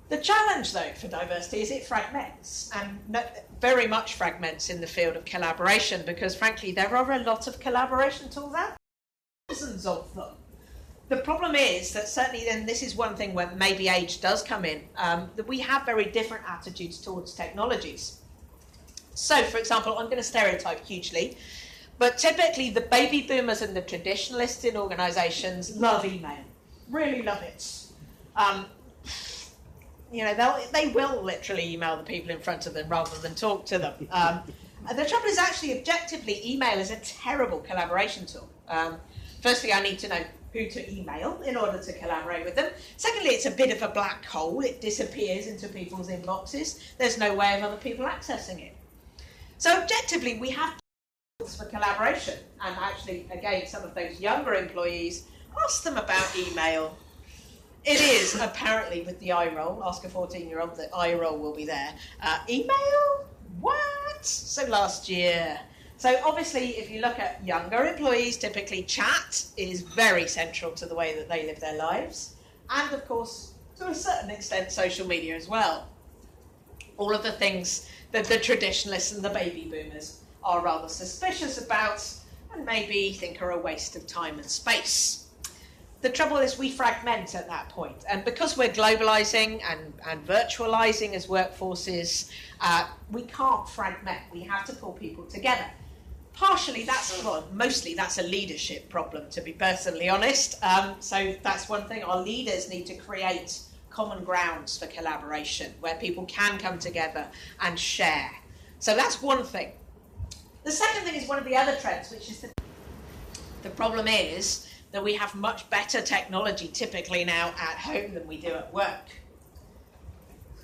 The challenge, though, for diversity is it fragments, and very much fragments in the field of collaboration, because, frankly, there are a lot of collaboration tools out there, thousands of them. The problem is that certainly, and this is one thing where maybe age does come in, that we have very different attitudes towards technologies. So, for example, I'm going to stereotype hugely, but typically the baby boomers and the traditionalists in organisations love email, really love it. You know, they will literally email the people in front of them rather than talk to them. The trouble is actually, objectively, email is a terrible collaboration tool. Firstly, I need to know who to email in order to collaborate with them. Secondly, it's a bit of a black hole. It disappears into people's inboxes. There's no way of other people accessing it. So objectively, we have tools for collaboration. And actually, again, some of those younger employees, ask them about email. It is, apparently, with the eye roll, ask a 14-year-old, the eye roll will be there. Email? What? So last year. So obviously, if you look at younger employees, typically chat is very central to the way that they live their lives. And of course, to a certain extent, social media as well. All of the things that the traditionalists and the baby boomers are rather suspicious about and maybe think are a waste of time and space. The trouble is we fragment at that point, and because we're globalizing and virtualizing as workforces, we can't fragment. We have to pull people together. Partially that's, well, mostly that's a leadership problem, to be personally honest. So that's one thing. Our leaders need to create common grounds for collaboration where people can come together and share. So that's one thing. The second thing is one of the other trends, which is the problem is that we have much better technology typically now at home than we do at work.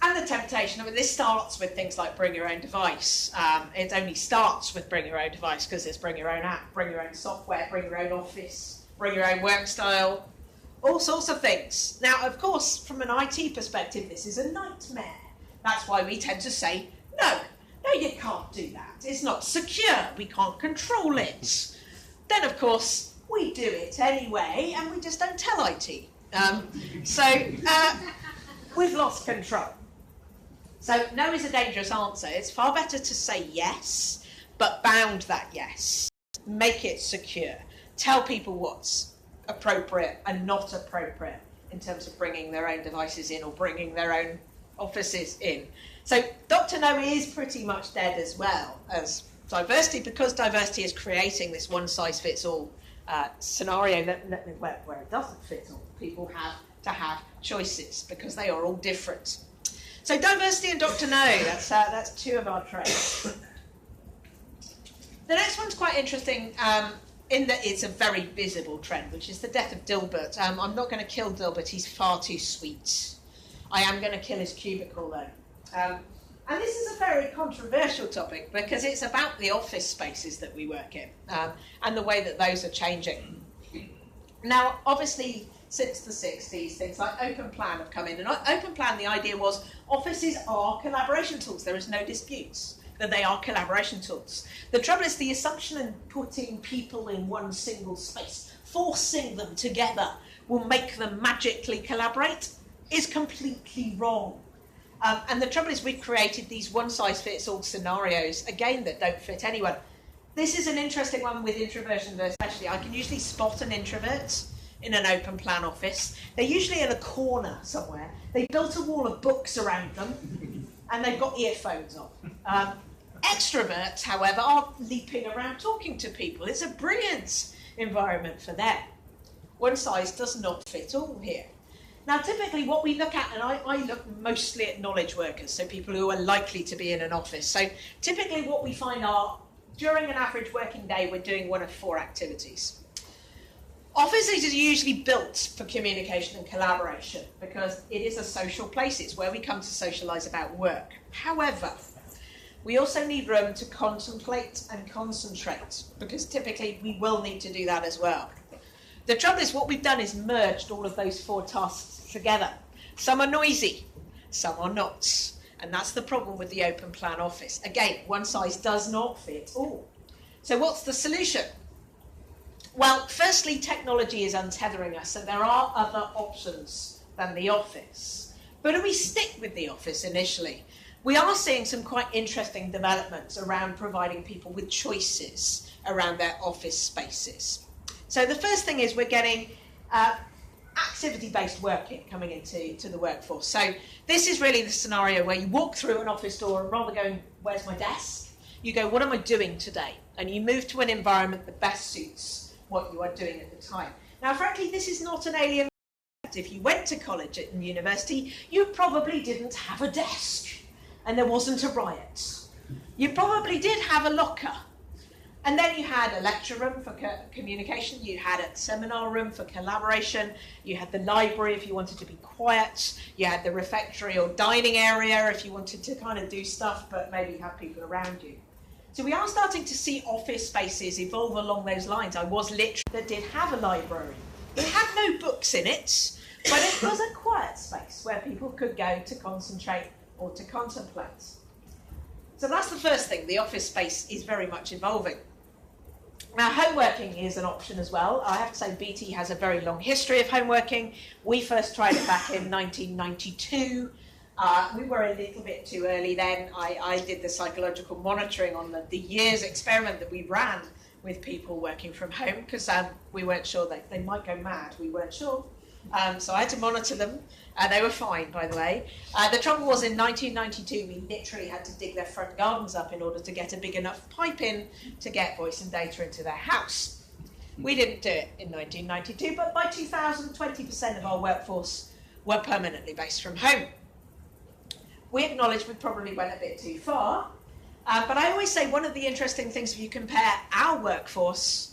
And the temptation, I mean, this starts with things like bring your own device. It only starts with bring your own device because there's bring your own app, bring your own software, bring your own office, bring your own work style, all sorts of things. Now, of course, from an IT perspective, this is a nightmare. That's why we tend to say, no, you can't do that. It's not secure. We can't control it. Then, of course, we do it anyway, and we just don't tell IT. We've lost control. So no is a dangerous answer. It's far better to say yes, but bound that yes. Make it secure. Tell people what's appropriate and not appropriate in terms of bringing their own devices in or bringing their own offices in. So Dr. No is pretty much dead as well as diversity, because diversity is creating this one-size-fits-all scenario where it doesn't fit all. People have to have choices because they are all different. So diversity and Dr. No, that's two of our traits. The next one's quite interesting in that it's a very visible trend, which is the death of Dilbert. I'm not going to kill Dilbert, he's far too sweet. I am going to kill his cubicle though. And this is a very controversial topic because it's about the office spaces that we work in and the way that those are changing. Now, obviously, since the 60s, things like open plan have come in. And open plan, the idea was offices are collaboration tools. There is no disputes that they are collaboration tools. The trouble is the assumption in putting people in one single space, forcing them together, will make them magically collaborate is completely wrong. And the trouble is we've created these one-size-fits-all scenarios, again, that don't fit anyone. This is an interesting one with introversion, especially. I can usually spot an introvert in an open plan office. They're usually in a corner somewhere. They've built a wall of books around them, and they've got earphones on. Extroverts, however, are leaping around talking to people. It's a brilliant environment for them. One size does not fit all here. Now, typically what we look at, and I look mostly at knowledge workers, so people who are likely to be in an office. So typically what we find are, during an average working day, we're doing one of 4 activities. Offices are usually built for communication and collaboration because it is a social place. It's where we come to socialise about work. However, we also need room to contemplate and concentrate because typically we will need to do that as well. The trouble is what we've done is merged all of those 4 tasks together. Some are noisy, some are not. And that's the problem with the open plan office. Again, one size does not fit all. So what's the solution? Well, firstly, technology is untethering us, so there are other options than the office. But do we stick with the office initially? We are seeing some quite interesting developments around providing people with choices around their office spaces. So the first thing is we're getting activity-based working coming into the workforce. So this is really the scenario where you walk through an office door and rather than going, where's my desk? You go, what am I doing today? And you move to an environment that best suits what you are doing at the time. Now, frankly, this is not an alien concept. If you went to college and university, you probably didn't have a desk and there wasn't a riot. You probably did have a locker. And then you had a lecture room for communication, you had a seminar room for collaboration, you had the library if you wanted to be quiet, you had the refectory or dining area if you wanted to kind of do stuff but maybe have people around you. So we are starting to see office spaces evolve along those lines. I was literally that did have a library. It had no books in it, but it was a quiet space where people could go to concentrate or to contemplate. So that's the first thing, the office space is very much evolving. Now, home working is an option as well. I have to say BT has a very long history of home working. We first tried it back in 1992. We were a little bit too early then. I did the psychological monitoring on the year's experiment that we ran with people working from home because we weren't sure that they might go mad. We weren't sure. So I had to monitor them. They were fine, by the way. The trouble was in 1992, we literally had to dig their front gardens up in order to get a big enough pipe in to get voice and data into their house. We didn't do it in 1992, but by 2000, 20% of our workforce were permanently based from home. We acknowledge we probably went a bit too far, but I always say one of the interesting things if you compare our workforce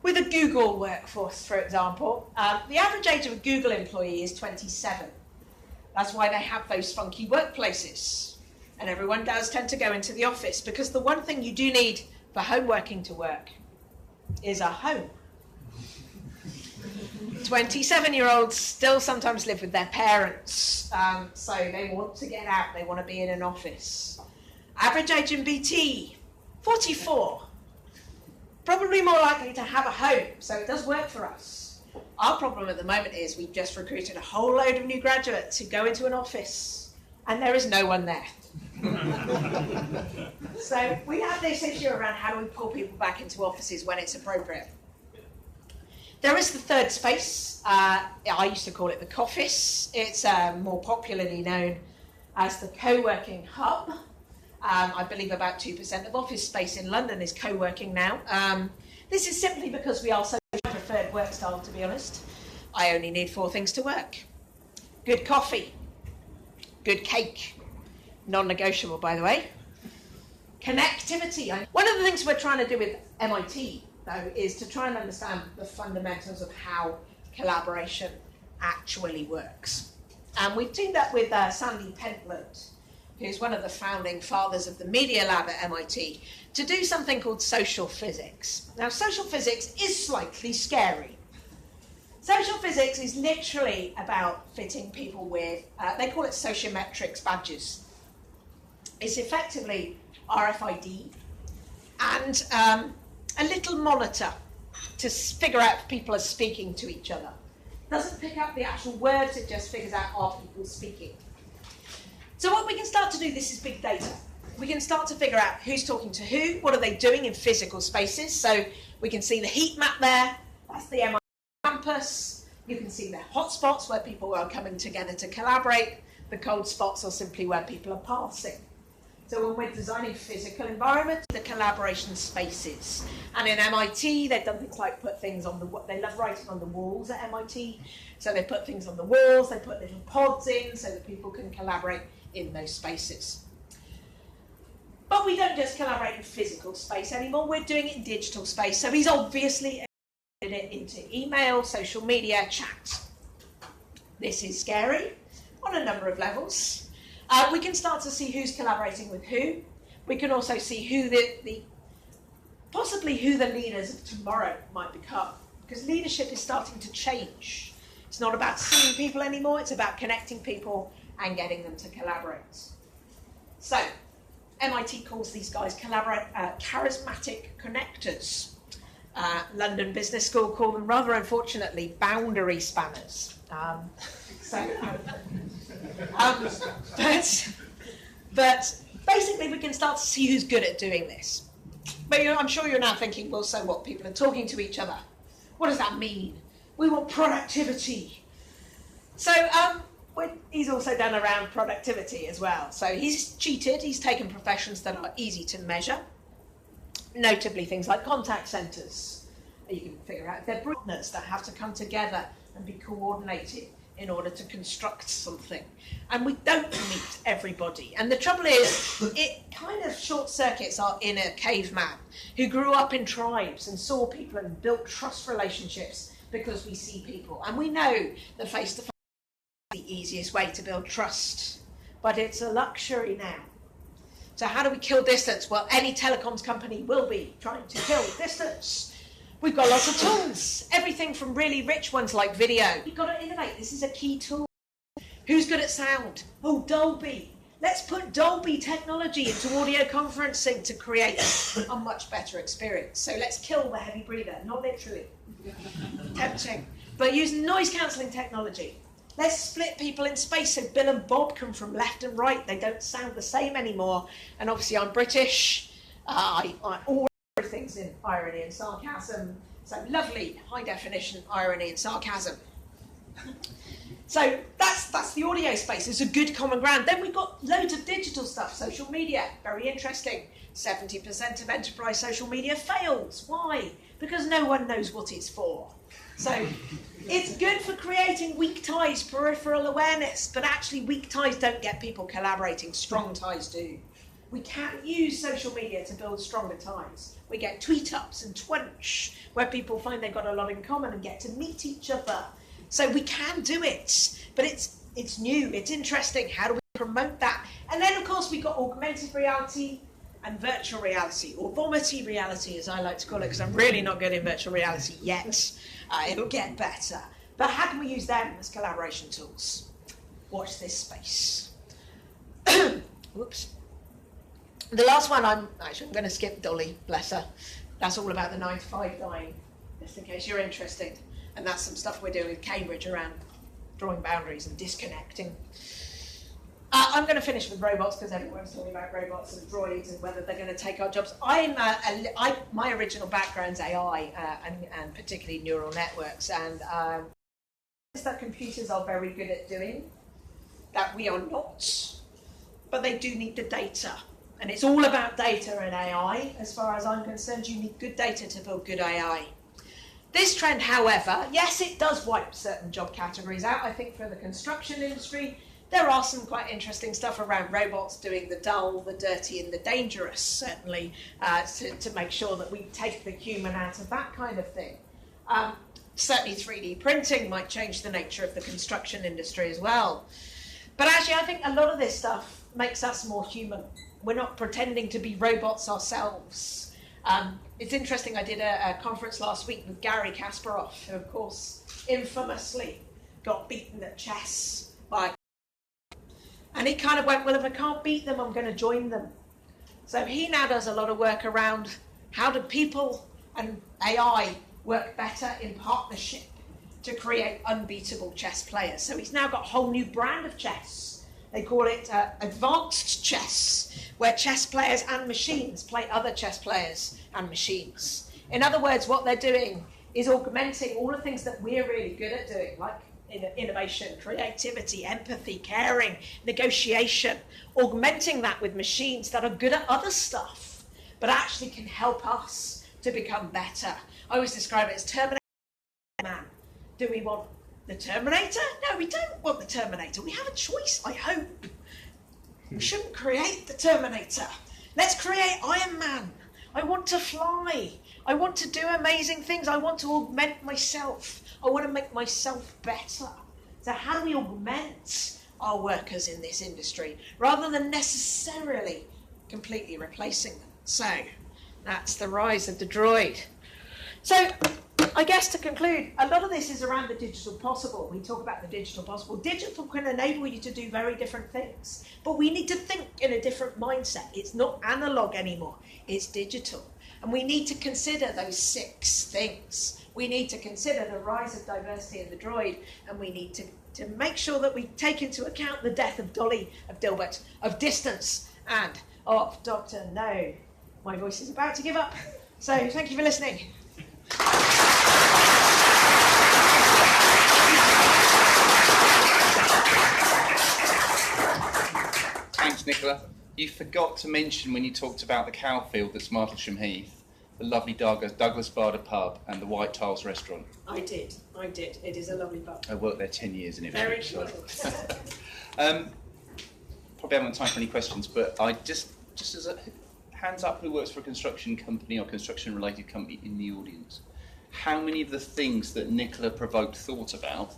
with a Google workforce, for example, the average age of a Google employee is 27. That's why they have those funky workplaces. And everyone does tend to go into the office because the one thing you do need for home working to work is a home. 27-year-olds still sometimes live with their parents, so they want to get out, they want to be in an office. Average age in BT, 44. Probably more likely to have a home, so it does work for us. Our problem at the moment is we've just recruited a whole load of new graduates who go into an office, and there is no one there. So we have this issue around how do we pull people back into offices when it's appropriate. There is the third space. I used to call it the coffice. It's more popularly known as the co-working hub. I believe about 2% of office space in London is co-working now. This is simply because we are so preferred work style, to be honest. I only need 4 things to work. Good coffee, good cake, non-negotiable by the way. Connectivity. One of the things we're trying to do with MIT, though, is to try and understand the fundamentals of how collaboration actually works. And we've teamed up with Sandy Pentland, who's one of the founding fathers of the Media Lab at MIT, to do something called social physics. Now, social physics is slightly scary. Social physics is literally about fitting people with, they call it sociometrics badges. It's effectively RFID and a little monitor to figure out if people are speaking to each other. It doesn't pick up the actual words, it just figures out are people speaking. So what we can start to do, this is big data. We can start to figure out who's talking to who, what are they doing in physical spaces. So we can see the heat map there, that's the MIT campus. You can see the hotspots where people are coming together to collaborate. The cold spots are simply where people are passing. So when we're designing physical environments, the collaboration spaces. And in MIT, they've done things like put things on the, they love writing on the walls at MIT. So they put things on the walls, they put little pods in so that people can collaborate in those spaces. But we don't just collaborate in physical space anymore, we're doing it in digital space. So he's obviously it into email, social media, chat. This is scary on a number of levels. We can start to see who's collaborating with who. We can also see who possibly who the leaders of tomorrow might become, because leadership is starting to change. It's not about seeing people anymore, it's about connecting people and getting them to collaborate. So, MIT calls these guys charismatic connectors. London Business School call them, rather unfortunately, boundary spanners. But basically we can start to see who's good at doing this. But I'm sure you're now thinking, well, so what? People are talking to each other. What does that mean? We want productivity. So he's also done around productivity as well. So he's cheated. He's taken professions that are easy to measure, notably things like contact centres. You can figure out they're partners that have to come together and be coordinated in order to construct something. And we don't meet everybody. And the trouble is, it kind of short circuits our inner caveman who grew up in tribes and saw people and built trust relationships because we see people. And we know the face-to-face is the easiest way to build trust, but it's a luxury now. So how do we kill distance? Well, any telecoms company will be trying to kill distance. We've got lots of tools, everything from really rich ones like video. We've got to innovate. This is a key tool. Who's good at sound? Oh, Dolby. Let's put Dolby technology into audio conferencing to create a much better experience. So let's kill the heavy breather, not literally. Tempting. But use noise cancelling technology. Let's split people in space so Bill and Bob come from left and right. They don't sound the same anymore. And obviously I'm British. I always things in irony and sarcasm. So lovely high definition irony and sarcasm. So that's the audio space. It's a good common ground. Then we've got loads of digital stuff. Social media, very interesting. 70% of enterprise social media fails. Why? Because no one knows what it's for. So it's good for creating weak ties, peripheral awareness, but actually weak ties don't get people collaborating. Strong ties do. We can't use social media to build stronger ties. We get tweet-ups and twunch, where people find they've got a lot in common and get to meet each other. So we can do it, but it's new, it's interesting. How do we promote that? And then, of course, we've got augmented reality and virtual reality, or vomity reality, as I like to call it, because I'm really not good in virtual reality yet. It'll get better. But how can we use them as collaboration tools? Watch this space. Whoops. The last one, I'm going to skip Dolly, bless her. That's all about the 9 to 5 dying, just in case you're interested. And that's some stuff we're doing with Cambridge around drawing boundaries and disconnecting. I'm going to finish with robots because everyone's talking about robots and droids and whether they're going to take our jobs. My original background's AI and particularly neural networks, and that computers are very good at doing, that we are not, but they do need the data. And it's all about data and AI. As far as I'm concerned, you need good data to build good AI. This trend, however, yes, it does wipe certain job categories out. I think for the construction industry, there are some quite interesting stuff around robots doing the dull, the dirty, and the dangerous, certainly, to make sure that we take the human out of that kind of thing. Certainly 3D printing might change the nature of the construction industry as well. But actually, I think a lot of this stuff makes us more human. We're not pretending to be robots ourselves. It's interesting, I did a conference last week with Gary Kasparov, who of course infamously got beaten at chess by, and he kind of went, well, if I can't beat them, I'm going to join them. So he now does a lot of work around how do people and AI work better in partnership to create unbeatable chess players. So he's now got a whole new brand of chess. They call it advanced chess, where chess players and machines play other chess players and machines. In other words, what they're doing is augmenting all the things that we're really good at doing, like innovation, creativity, empathy, caring, negotiation, augmenting that with machines that are good at other stuff, but actually can help us to become better. I always describe it as Terminator Man. Do we want the Terminator? No, we don't want the Terminator. We have a choice, I hope. We shouldn't create the Terminator. Let's create Iron Man. I want to fly. I want to do amazing things. I want to augment myself. I want to make myself better. So how do we augment our workers in this industry rather than necessarily completely replacing them? So that's the rise of the droid. So I guess to conclude, a lot of this is around the digital possible. We talk about the digital possible. Digital can enable you to do very different things, but we need to think in a different mindset. It's not analog anymore, it's digital. And we need to consider those 6 things. We need to consider the rise of diversity in the droid, and we need to make sure that we take into account the death of Dolly, of Dilbert, of distance, and of Dr. No. My voice is about to give up. So thank you for listening. Thanks, Nicola. You forgot to mention when you talked about the cow field that's Martlesham Heath, the lovely Douglas Bader pub and the White Tiles restaurant. I did. It is a lovely pub. I worked there 10 years in Very Ipswich. cool. Probably haven't time for any questions, but I just as a hands up who works for a construction company or construction related company in the audience. How many of the things that Nicola provoked thought about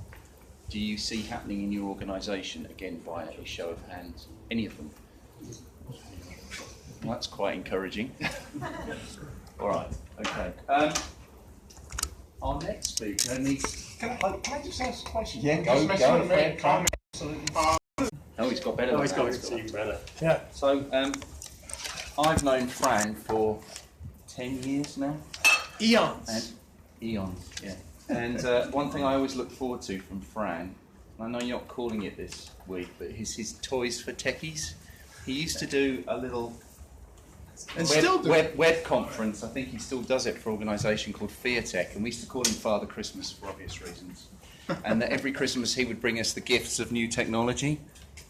do you see happening in your organisation, again by a show of hands? Any of them? Well, that's quite encouraging. All right, okay. Our next speaker needs... Can I just ask a question? Yeah, go. Fred. Oh, he's got better than that. It's even better. Yeah. So, I've known Fran for 10 years now. Eons. Eons, yeah. And one thing I always look forward to from Fran, and I know you're not calling it this week, but his Toys for Techies. He used to do a little web conference. I think he still does it for an organisation called FearTech, and we used to call him Father Christmas for obvious reasons. And that every Christmas he would bring us the gifts of new technology.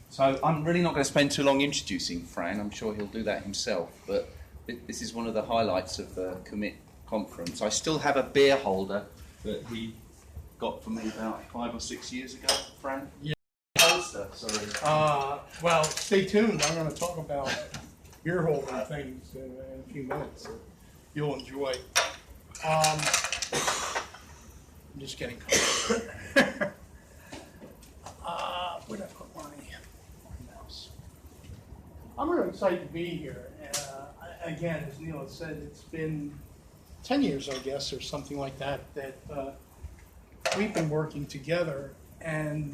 So I'm really not going to spend too long introducing Fran. I'm sure he'll do that himself. But this is one of the highlights of the COMIT conference. I still have a beer holder that he got for me about 5 or 6 years ago, Fran. Yeah. Holster, sorry. Well, stay tuned. I'm going to talk about beer holder things in a few minutes that you'll enjoy. I'm just getting comfortable. Where'd I put my mouse? I'm really excited to be here. Again, as Neil had said, it's been 10 years, I guess, or something like that, that we've been working together. And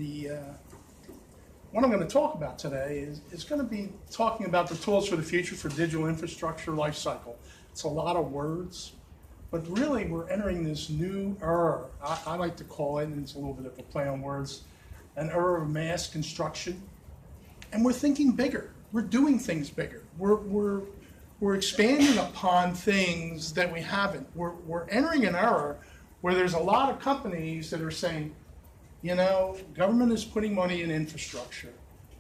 what I'm going to talk about today is going to be talking about the tools for the future for digital infrastructure lifecycle. It's a lot of words, but really we're entering this new era. I like to call it, and it's a little bit of a play on words, an era of mass construction. And we're thinking bigger. We're doing things bigger. We're expanding upon things that we haven't. We're entering an era where there's a lot of companies that are saying, you know, government is putting money in infrastructure.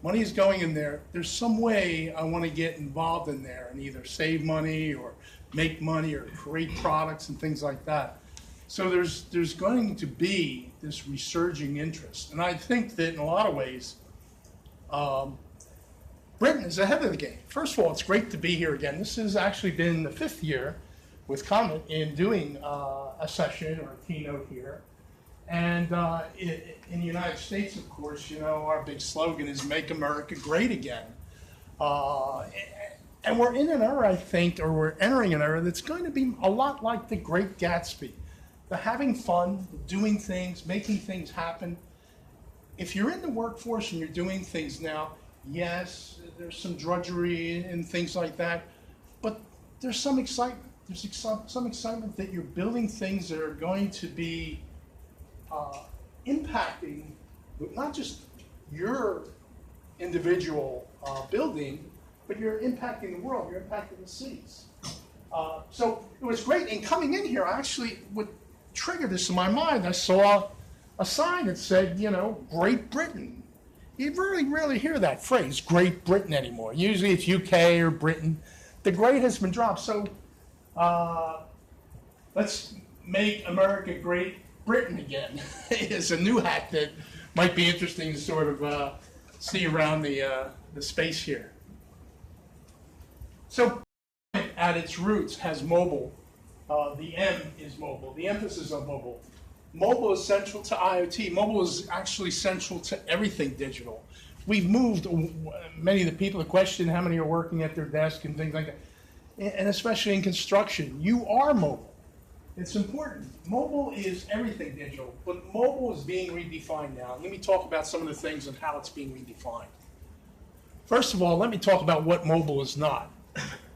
Money is going in there. There's some way I want to get involved in there and either save money or make money or create products and things like that. So there's going to be this resurging interest. And I think that in a lot of ways, Britain is ahead of the game. First of all, it's great to be here again. This has actually been the 5th year with COMIT in doing a session or a keynote here. And in the United States, of course, you know, our big slogan is Make America Great Again. And we're in an era, I think, or we're entering an era that's going to be a lot like the Great Gatsby. The having fun, doing things, making things happen. If you're in the workforce and you're doing things now, yes, there's some drudgery and things like that, but there's some excitement. There's some excitement that you're building things that are going to be impacting not just your individual building, but you're impacting the world, you're impacting the cities. So it was great. And coming in here, actually, what triggered this in my mind, I saw a sign that said, you know, Great Britain. You really rarely hear that phrase, Great Britain, anymore. Usually it's UK or Britain. The great has been dropped. So let's make America Great Britain again. It's a new hack that might be interesting to sort of see around the space here. So at its roots has mobile. The M is mobile. The emphasis on mobile. Mobile is central to IoT. Mobile is actually central to everything digital. We've moved, many of the people, the question, how many are working at their desk and things like that, and especially in construction, you are mobile. It's important. Mobile is everything digital, but mobile is being redefined now. Let me talk about some of the things and how it's being redefined. First of all, let me talk about what mobile is not.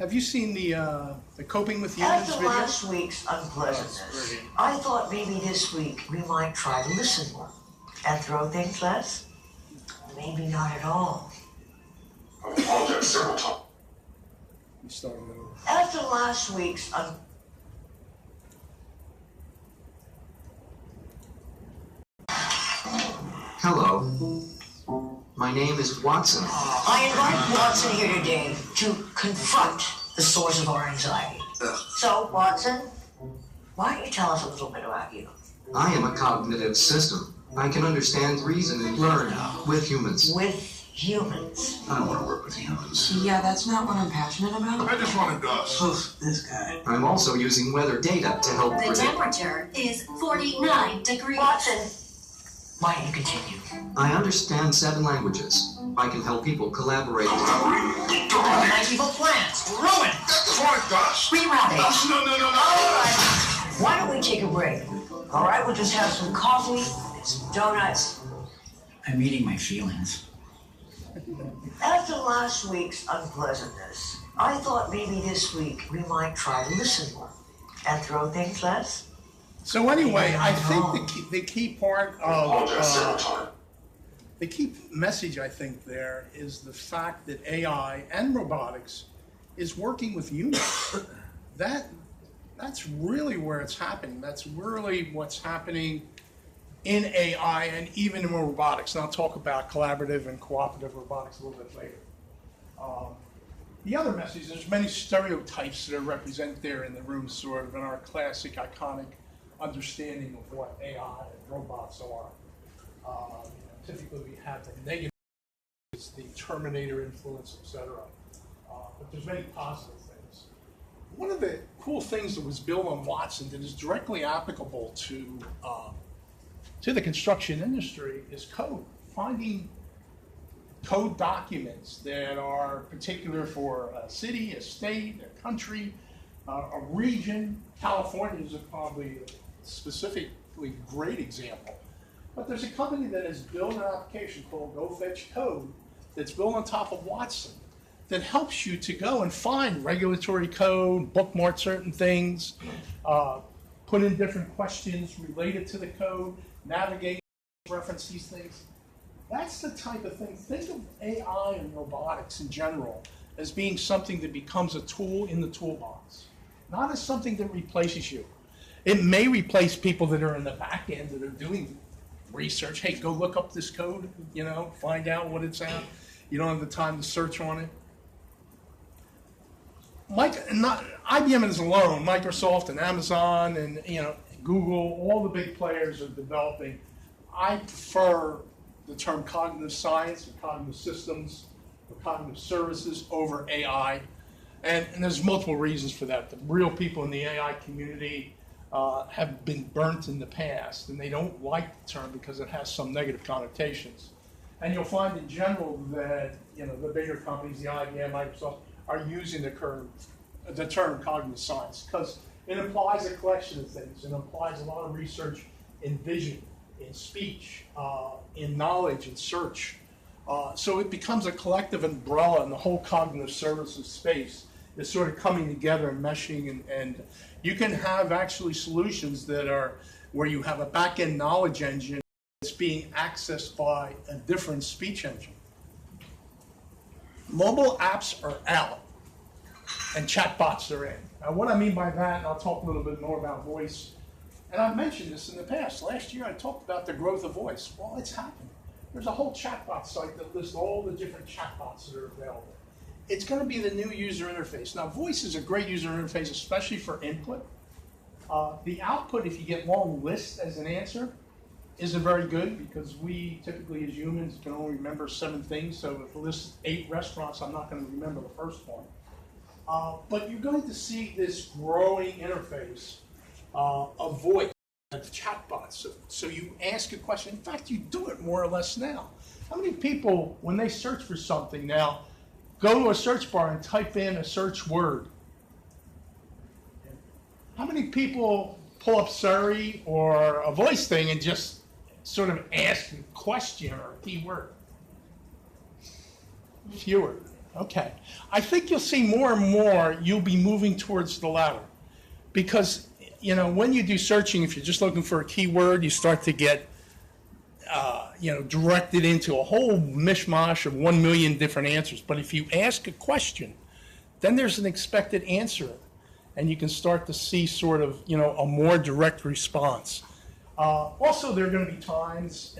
Have you seen the Coping with Humans After video? last week's unpleasantness, I thought maybe this week we might try to listen more and throw things less. Maybe not at all. I've apologized several times. You started over. After last week's Hello. My name is Watson. I invite Watson here today to confront the source of our anxiety. So, Watson, why don't you tell us a little bit about you? I am a cognitive system. I can understand, reason, and learn with humans. With humans. I don't want to work with humans. Yeah, that's not what I'm passionate about. I just wanted us. Oof, this guy. I'm also using weather data to help The predict. temperature is 49 degrees. Watson, why don't you continue? I understand 7 languages. I can help people collaborate. My evil plans ruined. That's what it does. Rerouting. No. All right. Why don't we take a break? All right, we'll just have some coffee and some donuts. I'm eating my feelings. After last week's unpleasantness, I thought maybe this week we might try to listen more and throw things less. So anyway, I think the key part Apologize several of times. the key message I think there is the fact that AI and robotics is working with humans. That's really where it's happening. That's really what's happening in AI and even in robotics. And I'll talk about collaborative and cooperative robotics a little bit later. The other message, there's many stereotypes that are represented there in the room, sort of in our classic, iconic understanding of what AI and robots are. Typically we have the negative, it's the Terminator influence, etc. But there's many positive things. One of the cool things that was built on Watson that is directly applicable to the construction industry is code. Finding code documents that are particular for a city, a state, a country, a region. California is probably a specifically great example. But there's a company that has built an application called Go Fetch Code that's built on top of Watson that helps you to go and find regulatory code, bookmark certain things, put in different questions related to the code, navigate, reference these things. That's the type of thing. Think of AI and robotics in general as being something that becomes a tool in the toolbox, not as something that replaces you. It may replace people that are in the back end that are doing research. Hey, go look up this code, find out what it's at. You don't have the time to search on it. IBM is alone. Microsoft and Amazon and Google, all the big players are developing. I prefer the term cognitive science and cognitive systems or cognitive services over AI. And there's multiple reasons for that. The real people in the AI community have been burnt in the past, and they don't like the term because it has some negative connotations. And you'll find in general that the bigger companies, the IBM, Microsoft, are using the term cognitive science because it implies a collection of things. It implies a lot of research in vision, in speech, in knowledge, in search. So it becomes a collective umbrella, and the whole cognitive services space is sort of coming together and meshing, and you can have actually solutions that are where you have a back-end knowledge engine that's being accessed by a different speech engine. Mobile apps are out, and chatbots are in. Now, what I mean by that, and I'll talk a little bit more about voice, and I've mentioned this in the past. Last year, I talked about the growth of voice. Well, it's happening. There's a whole chatbot site that lists all the different chatbots that are available. It's going to be the new user interface. Now, voice is a great user interface, especially for input. The output, if you get long lists as an answer, isn't very good because we typically, as humans, can only remember 7 things. So if it lists 8 restaurants, I'm not going to remember the first one. But you're going to see this growing interface of voice, of chatbots. So you ask a question. In fact, you do it more or less now. How many people, when they search for something now, go to a search bar and type in a search word? How many people pull up Siri or a voice thing and just sort of ask a question or a keyword? Fewer. Okay. I think you'll see more and more you'll be moving towards the latter. Because, you know, when you do searching, if you're just looking for a keyword, you start to get, directed into a whole mishmash of 1 million different answers. But if you ask a question, then there's an expected answer. And you can start to see sort of, a more direct response. Also, there are going to be times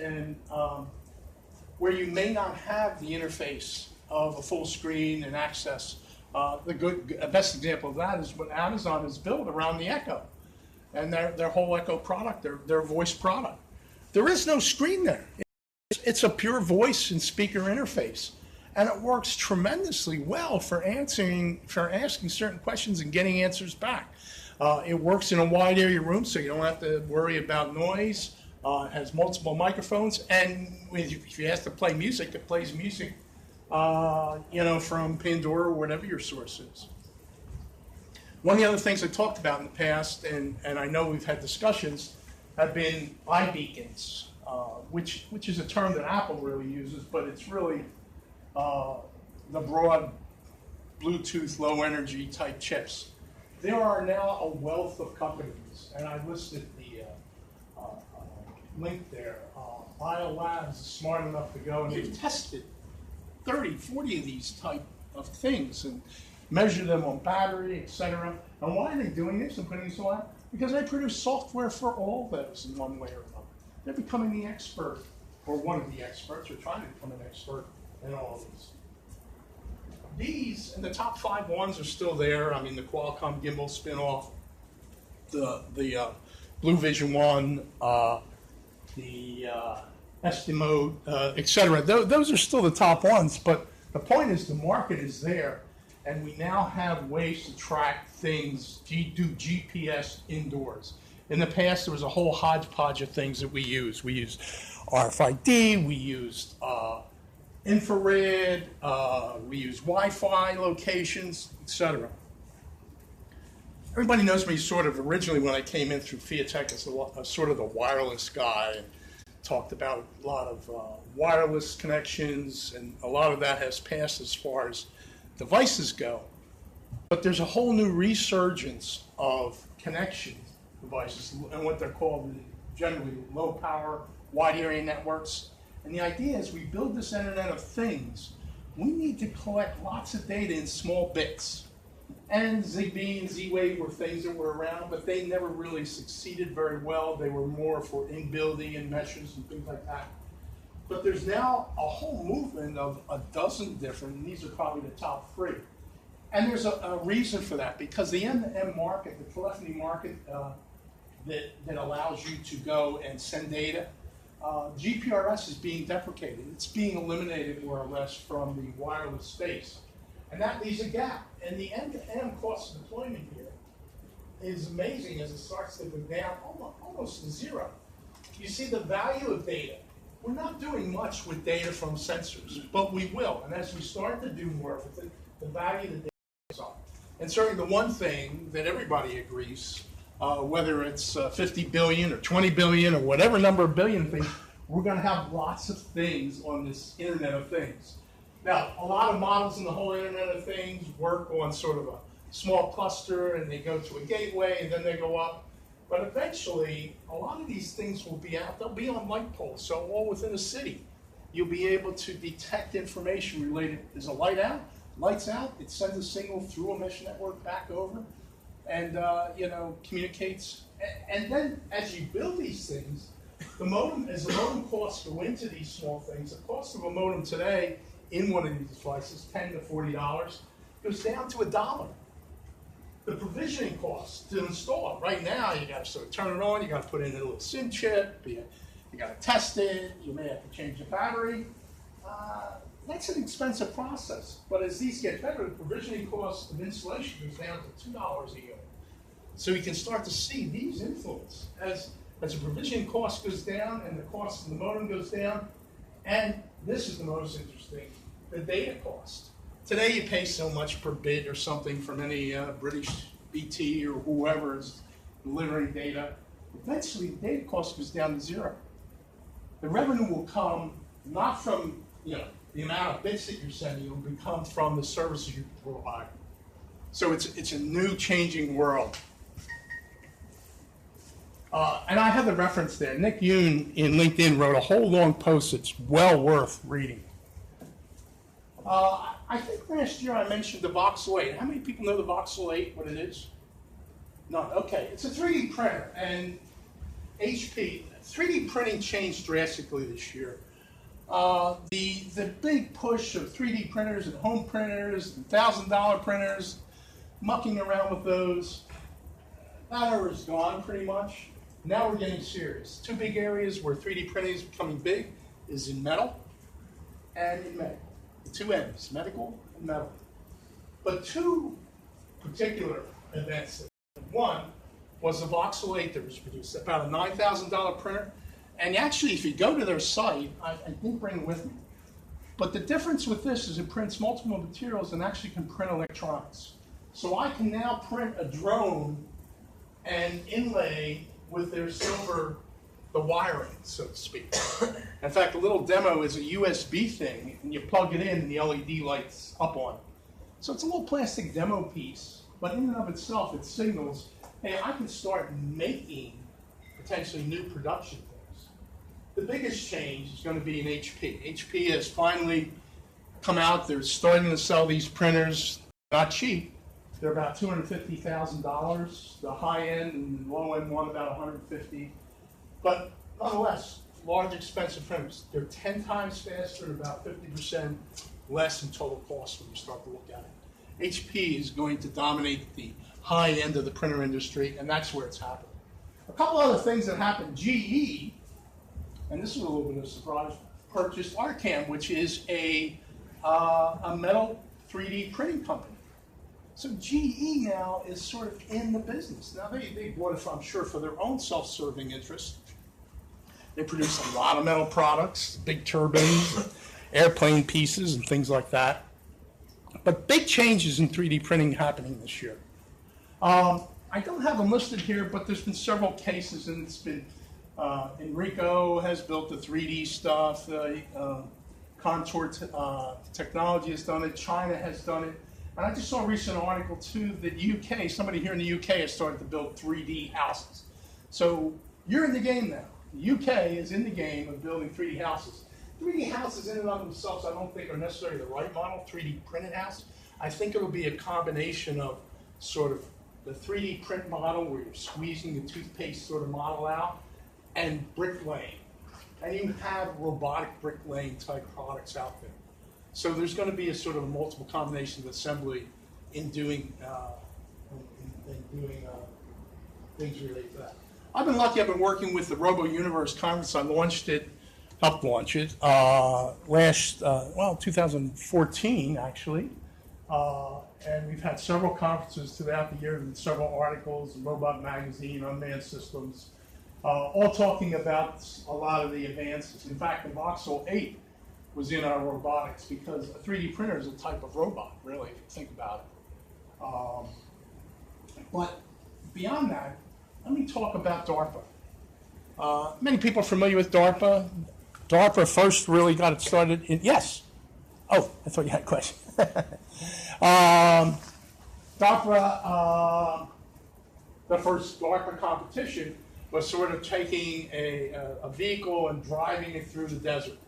where you may not have the interface of a full screen and access. The best example of that is what Amazon has built around the Echo and their whole Echo product, their voice product. There is no screen there. It's a pure voice and speaker interface. And it works tremendously well for asking certain questions and getting answers back. It works in a wide area room, so you don't have to worry about noise. It has multiple microphones, and if you ask to play music, it plays music, from Pandora or whatever your source is. One of the other things I talked about in the past, and I know we've had discussions, have been iBeacons, which is a term that Apple really uses, but it's really the broad Bluetooth low energy type chips. There are now a wealth of companies, and I listed the link there. BioLabs is smart enough to go, and they've tested 30, 40 of these type of things and measure them on battery, etc. And why are they doing this and putting this on? Because they produce software for all those in one way or another. They're becoming the expert, or one of the experts, or trying to become an expert in all of these. These, and the top 5 ones are still there. I mean, the Qualcomm gimbal spin-off, the Blue Vision one, the Estimo, etc. Those are still the top ones, but the point is the market is there, and we now have ways to track things, do GPS indoors. In the past, there was a whole hodgepodge of things that we used. We used RFID, we used infrared, we use Wi-Fi locations, etc. Everybody knows me sort of originally when I came in through FIATech as sort of the wireless guy, and talked about a lot of wireless connections, and a lot of that has passed as far as devices go. But there's a whole new resurgence of connection devices, and what they're called generally low power, wide area networks. And the idea is we build this Internet of Things, we need to collect lots of data in small bits. And ZigBee and Z-Wave were things that were around, but they never really succeeded very well. They were more for in-building and meshes and things like that. But there's now a whole movement of a dozen different, and these are probably the top 3. And there's a reason for that, because the M2M market, the telephony market that allows you to go and send data, GPRS is being deprecated. It's being eliminated more or less from the wireless space. And that leaves a gap. And the end-to-end cost of deployment here is amazing as it starts to go down almost to zero. You see the value of data. We're not doing much with data from sensors, but we will. And as we start to do more with it, the value of the data goes up. And certainly the one thing that everybody agrees, whether it's 50 billion or 20 billion or whatever number of billion things, we're going to have lots of things on this Internet of Things. Now, a lot of models in the whole Internet of Things work on sort of a small cluster, and they go to a gateway, and then they go up. But eventually, a lot of these things will be out. They'll be on light poles, so all within a city. You'll be able to detect information related. Is a light out? Light's out. It sends a signal through a mesh network back over, and communicates. And then, as you build these things, as the modem costs go into these small things, the cost of a modem today in one of these devices, $10 to $40, goes down to $1. The provisioning cost to install it, right now, you got to sort of turn it on, you got to put in a little SIM chip, you got to test it, you may have to change the battery. That's an expensive process. But as these get better, the provisioning cost of installation goes down to $2 a year. So you can start to see these influence as the provisioning cost goes down and the cost of the modem goes down. And this is the most interesting, the data cost. Today you pay so much per bit or something from any British BT or whoever is delivering data. Eventually the data cost goes down to zero. The revenue will come not from the amount of bits that you're sending will become from the services you provide. So it's a new changing world. And I have the reference there. Nick Yoon in LinkedIn wrote a whole long post that's well worth reading. I think last year I mentioned the Voxel 8. How many people know the Voxel 8, what it is? None. Okay, it's a 3D printer, and HP, 3D printing changed drastically this year. The big push of 3D printers and home printers and $1,000 printers, mucking around with those, that era is gone pretty much. Now we're getting serious. Two big areas where 3D printing is becoming big is in metal and in medical. The two ends, medical and metal. But two particular events. One was the Voxel 8 that was produced, about a $9,000 printer. And actually, if you go to their site, I didn't bring it with me, but the difference with this is it prints multiple materials and actually can print electronics. So I can now print a drone and inlay with their silver, the wiring, so to speak. In fact, a little demo is a USB thing, and you plug it in and the LED lights up on it. So it's a little plastic demo piece, but in and of itself, it signals, hey, I can start making potentially new production things. The biggest change is going to be in HP. HP has finally come out. They're starting to sell these printers, not cheap. They're about $250,000. The high end and low end one about $150,000. But nonetheless, large, expensive printers. They're 10 times faster and about 50% less in total cost when you start to look at it. HP is going to dominate the high end of the printer industry, and that's where it's happening. A couple other things that happened. GE, and this is a little bit of a surprise, purchased Arcam, which is a metal 3D printing company. So GE now is sort of in the business. Now they bought it, I'm sure, for their own self-serving interest. They produce a lot of metal products, big turbines, airplane pieces, and things like that. But big changes in 3D printing happening this year. I don't have them listed here, but there's been several cases, and it's been Enrico has built the 3D stuff, Contour Technology has done it, China has done it. And I just saw a recent article too that UK, somebody here in the UK has started to build 3D houses. So you're in the game now. The UK is in the game of building 3D houses. 3D houses in and of themselves I don't think are necessarily the right model, 3D printed house. I think it'll be a combination of sort of the 3D print model where you're squeezing the toothpaste sort of model out and bricklaying. And you have robotic bricklaying type products out there. So there's going to be a sort of a multiple combination of assembly in doing things related to that. I've been lucky. I've been working with the Robo Universe Conference. I launched it, helped launch it last 2014 actually, and we've had several conferences throughout the year and several articles, Robot Magazine, Unmanned Systems, all talking about a lot of the advances. In fact, the Voxel 8 was in our robotics because a 3D printer is a type of robot, really, if you think about it. But beyond that, let me talk about DARPA. Many people are familiar with DARPA. DARPA first really got it started in, yes. Oh, I thought you had a question. DARPA, the first DARPA competition was sort of taking a vehicle and driving it through the desert.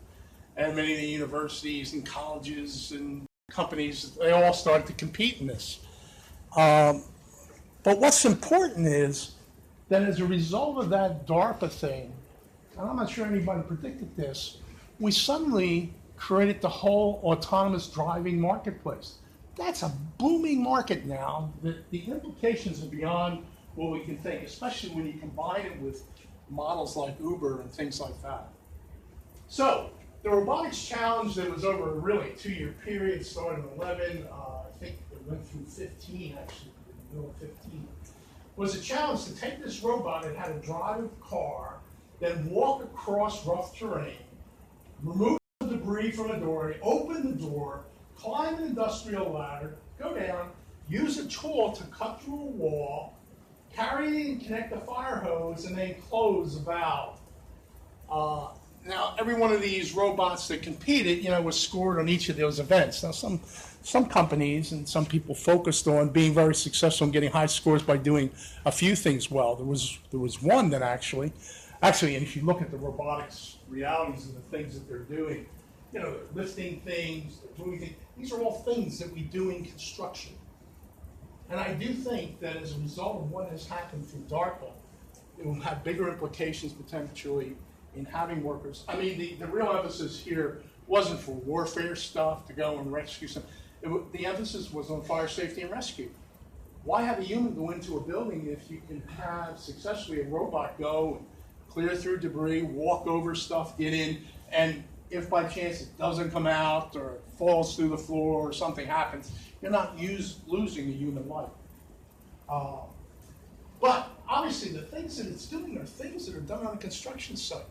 And many of the universities and colleges and companies, they all started to compete in this. But what's important is that as a result of that DARPA thing, and I'm not sure anybody predicted this, we suddenly created the whole autonomous driving marketplace. That's a booming market now. The implications are beyond what we can think, especially when you combine it with models like Uber and things like that. So, the robotics challenge that was over a really 2-year period, started in 11, I think it went through 15 actually, in the middle of 15, was a challenge to take this robot that had to drive a car, then walk across rough terrain, remove the debris from a door, open the door, climb an industrial ladder, go down, use a tool to cut through a wall, carry it and connect the fire hose, and then close a valve. Now, every one of these robots that competed, was scored on each of those events. Now, some companies and some people focused on being very successful in getting high scores by doing a few things well. There was one that actually, and if you look at the robotics realities and the things that they're doing, they're lifting things, they're doing things. These are all things that we do in construction. And I do think that as a result of what has happened through DARPA, it will have bigger implications potentially in having workers. I mean, the real emphasis here wasn't for warfare stuff to go and rescue some. The emphasis was on fire safety and rescue. Why have a human go into a building if you can have successfully a robot go and clear through debris, walk over stuff, get in, and if by chance it doesn't come out or it falls through the floor or something happens, you're not losing a human life. But obviously the things that it's doing are things that are done on a construction site.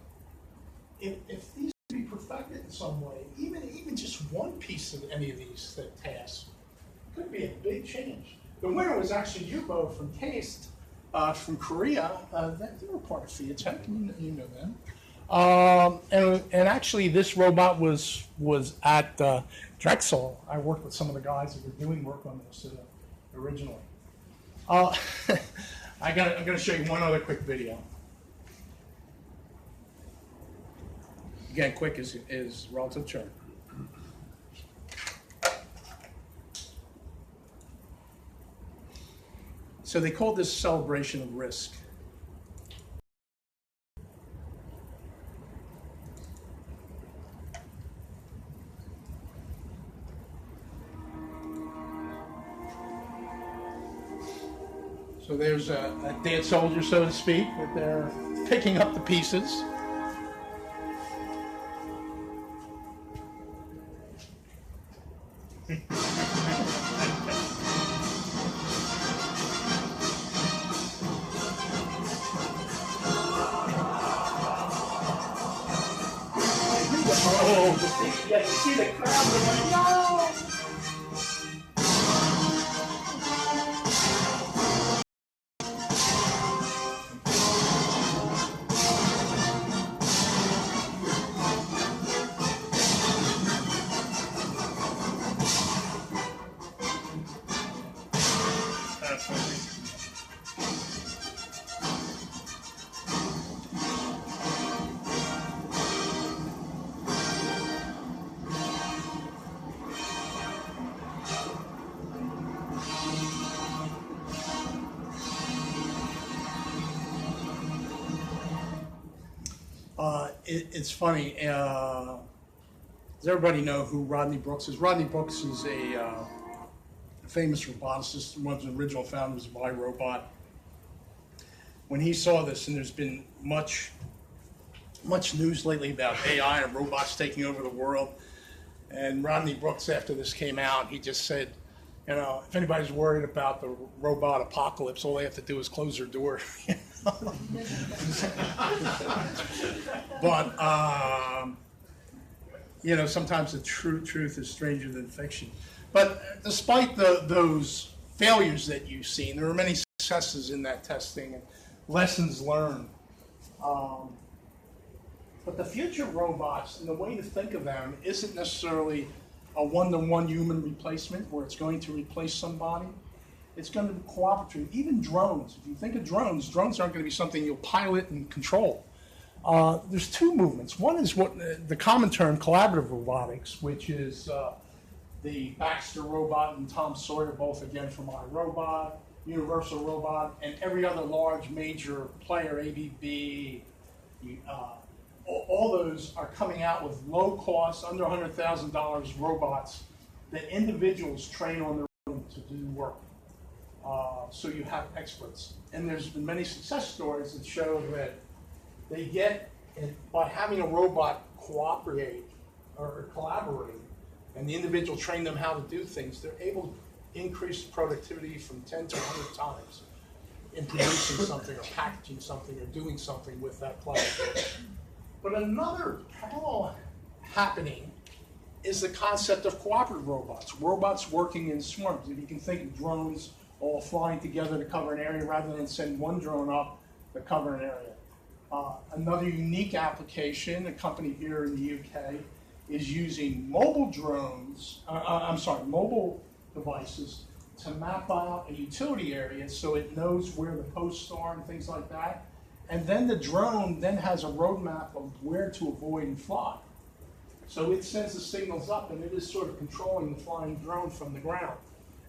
If these can be perfected in some way, even just one piece of any of these tasks, could be a big change. The winner was actually U-Boat from Taste, from Korea. They were part of FIATEC, you know them. And actually this robot was at Drexel. I worked with some of the guys that were doing work on this originally. I'm going to show you one other quick video. Again, quick is relative term. So they called this celebration of risk. So there's a dead soldier, so to speak, that they're picking up the pieces. Oh, yeah, you see the crowd going, no! It's funny. Does everybody know who Rodney Brooks is? Rodney Brooks is a famous roboticist, one of the original founders of iRobot. When he saw this, and there's been much news lately about AI and robots taking over the world, and Rodney Brooks, after this came out, he just said, if anybody's worried about the robot apocalypse, all they have to do is close their door. But, sometimes the truth is stranger than fiction. But despite those failures that you've seen, there are many successes in that testing and lessons learned. But the future of robots, and the way to think of them, isn't necessarily a one-to-one human replacement where it's going to replace somebody. It's going to be cooperative. Even drones. If you think of drones aren't going to be something you'll pilot and control. There's two movements. One is what the common term, collaborative robotics, which is the Baxter robot and Tom Sawyer, both again from iRobot, Universal Robot, and every other large major player, ABB, all those are coming out with low cost, under $100,000 robots that individuals train on their own to do work. So you have experts. And there's been many success stories that show that they get, by having a robot cooperate or collaborate, and the individual train them how to do things, they're able to increase productivity from 10 to 100 times in producing something or packaging something or doing something with that platform. But another parallel happening is the concept of cooperative robots working in swarms. If you can think of drones all flying together to cover an area rather than send one drone up to cover an area. Another unique application, a company here in the UK, is using mobile drones, mobile devices to map out a utility area so it knows where the posts are and things like that. And then the drone then has a roadmap of where to avoid and fly. So it sends the signals up and it is sort of controlling the flying drone from the ground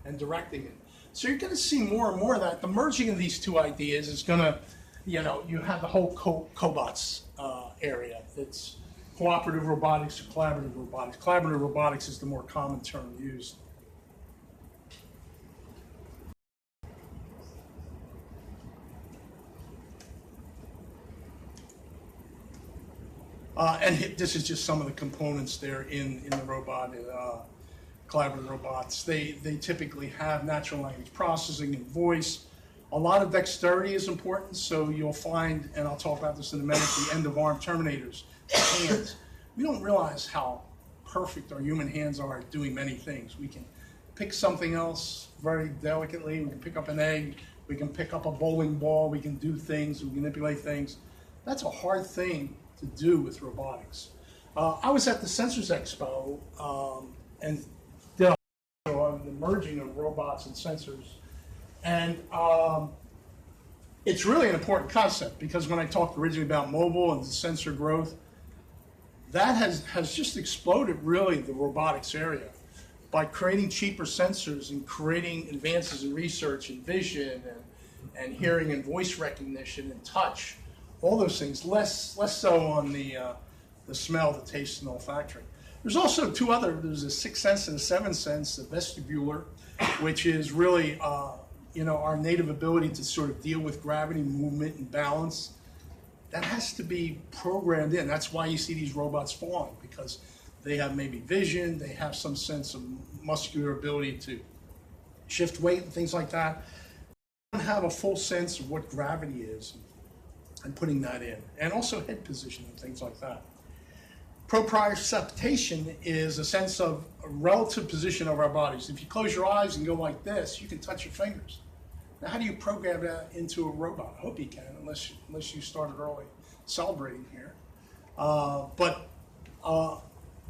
and directing it. So you're going to see more and more of that. The merging of these two ideas is going to, you have the whole cobots area. It's cooperative robotics or collaborative robotics. Collaborative robotics is the more common term used. And this is just some of the components there in the robot, collaborative robots. They typically have natural language processing and voice. A lot of dexterity is important, so you'll find, and I'll talk about this in a minute, the end-of-arm terminators, the hands. We don't realize how perfect our human hands are at doing many things. We can pick something else very delicately. We can pick up an egg. We can pick up a bowling ball. We can do things. We can manipulate things. That's a hard thing to do with robotics. I was at the Sensors Expo and did on the merging of robots and sensors. And it's really an important concept because when I talked originally about mobile and the sensor growth, that has just exploded really the robotics area by creating cheaper sensors and creating advances in research and vision and hearing and voice recognition and touch, all those things, less so on the smell, the taste, and olfactory. There's also there's a sixth sense and a seventh sense, the vestibular, which is really our native ability to sort of deal with gravity, movement, and balance. That has to be programmed in. That's why you see these robots falling, because they have maybe vision, they have some sense of muscular ability to shift weight and things like that. They don't have a full sense of what gravity is and putting that in, and also head position and things like that. Proprioception is a sense of a relative position of our bodies. If you close your eyes and go like this, you can touch your fingers. Now, how do you program that into a robot? I hope you can, unless you started early celebrating here.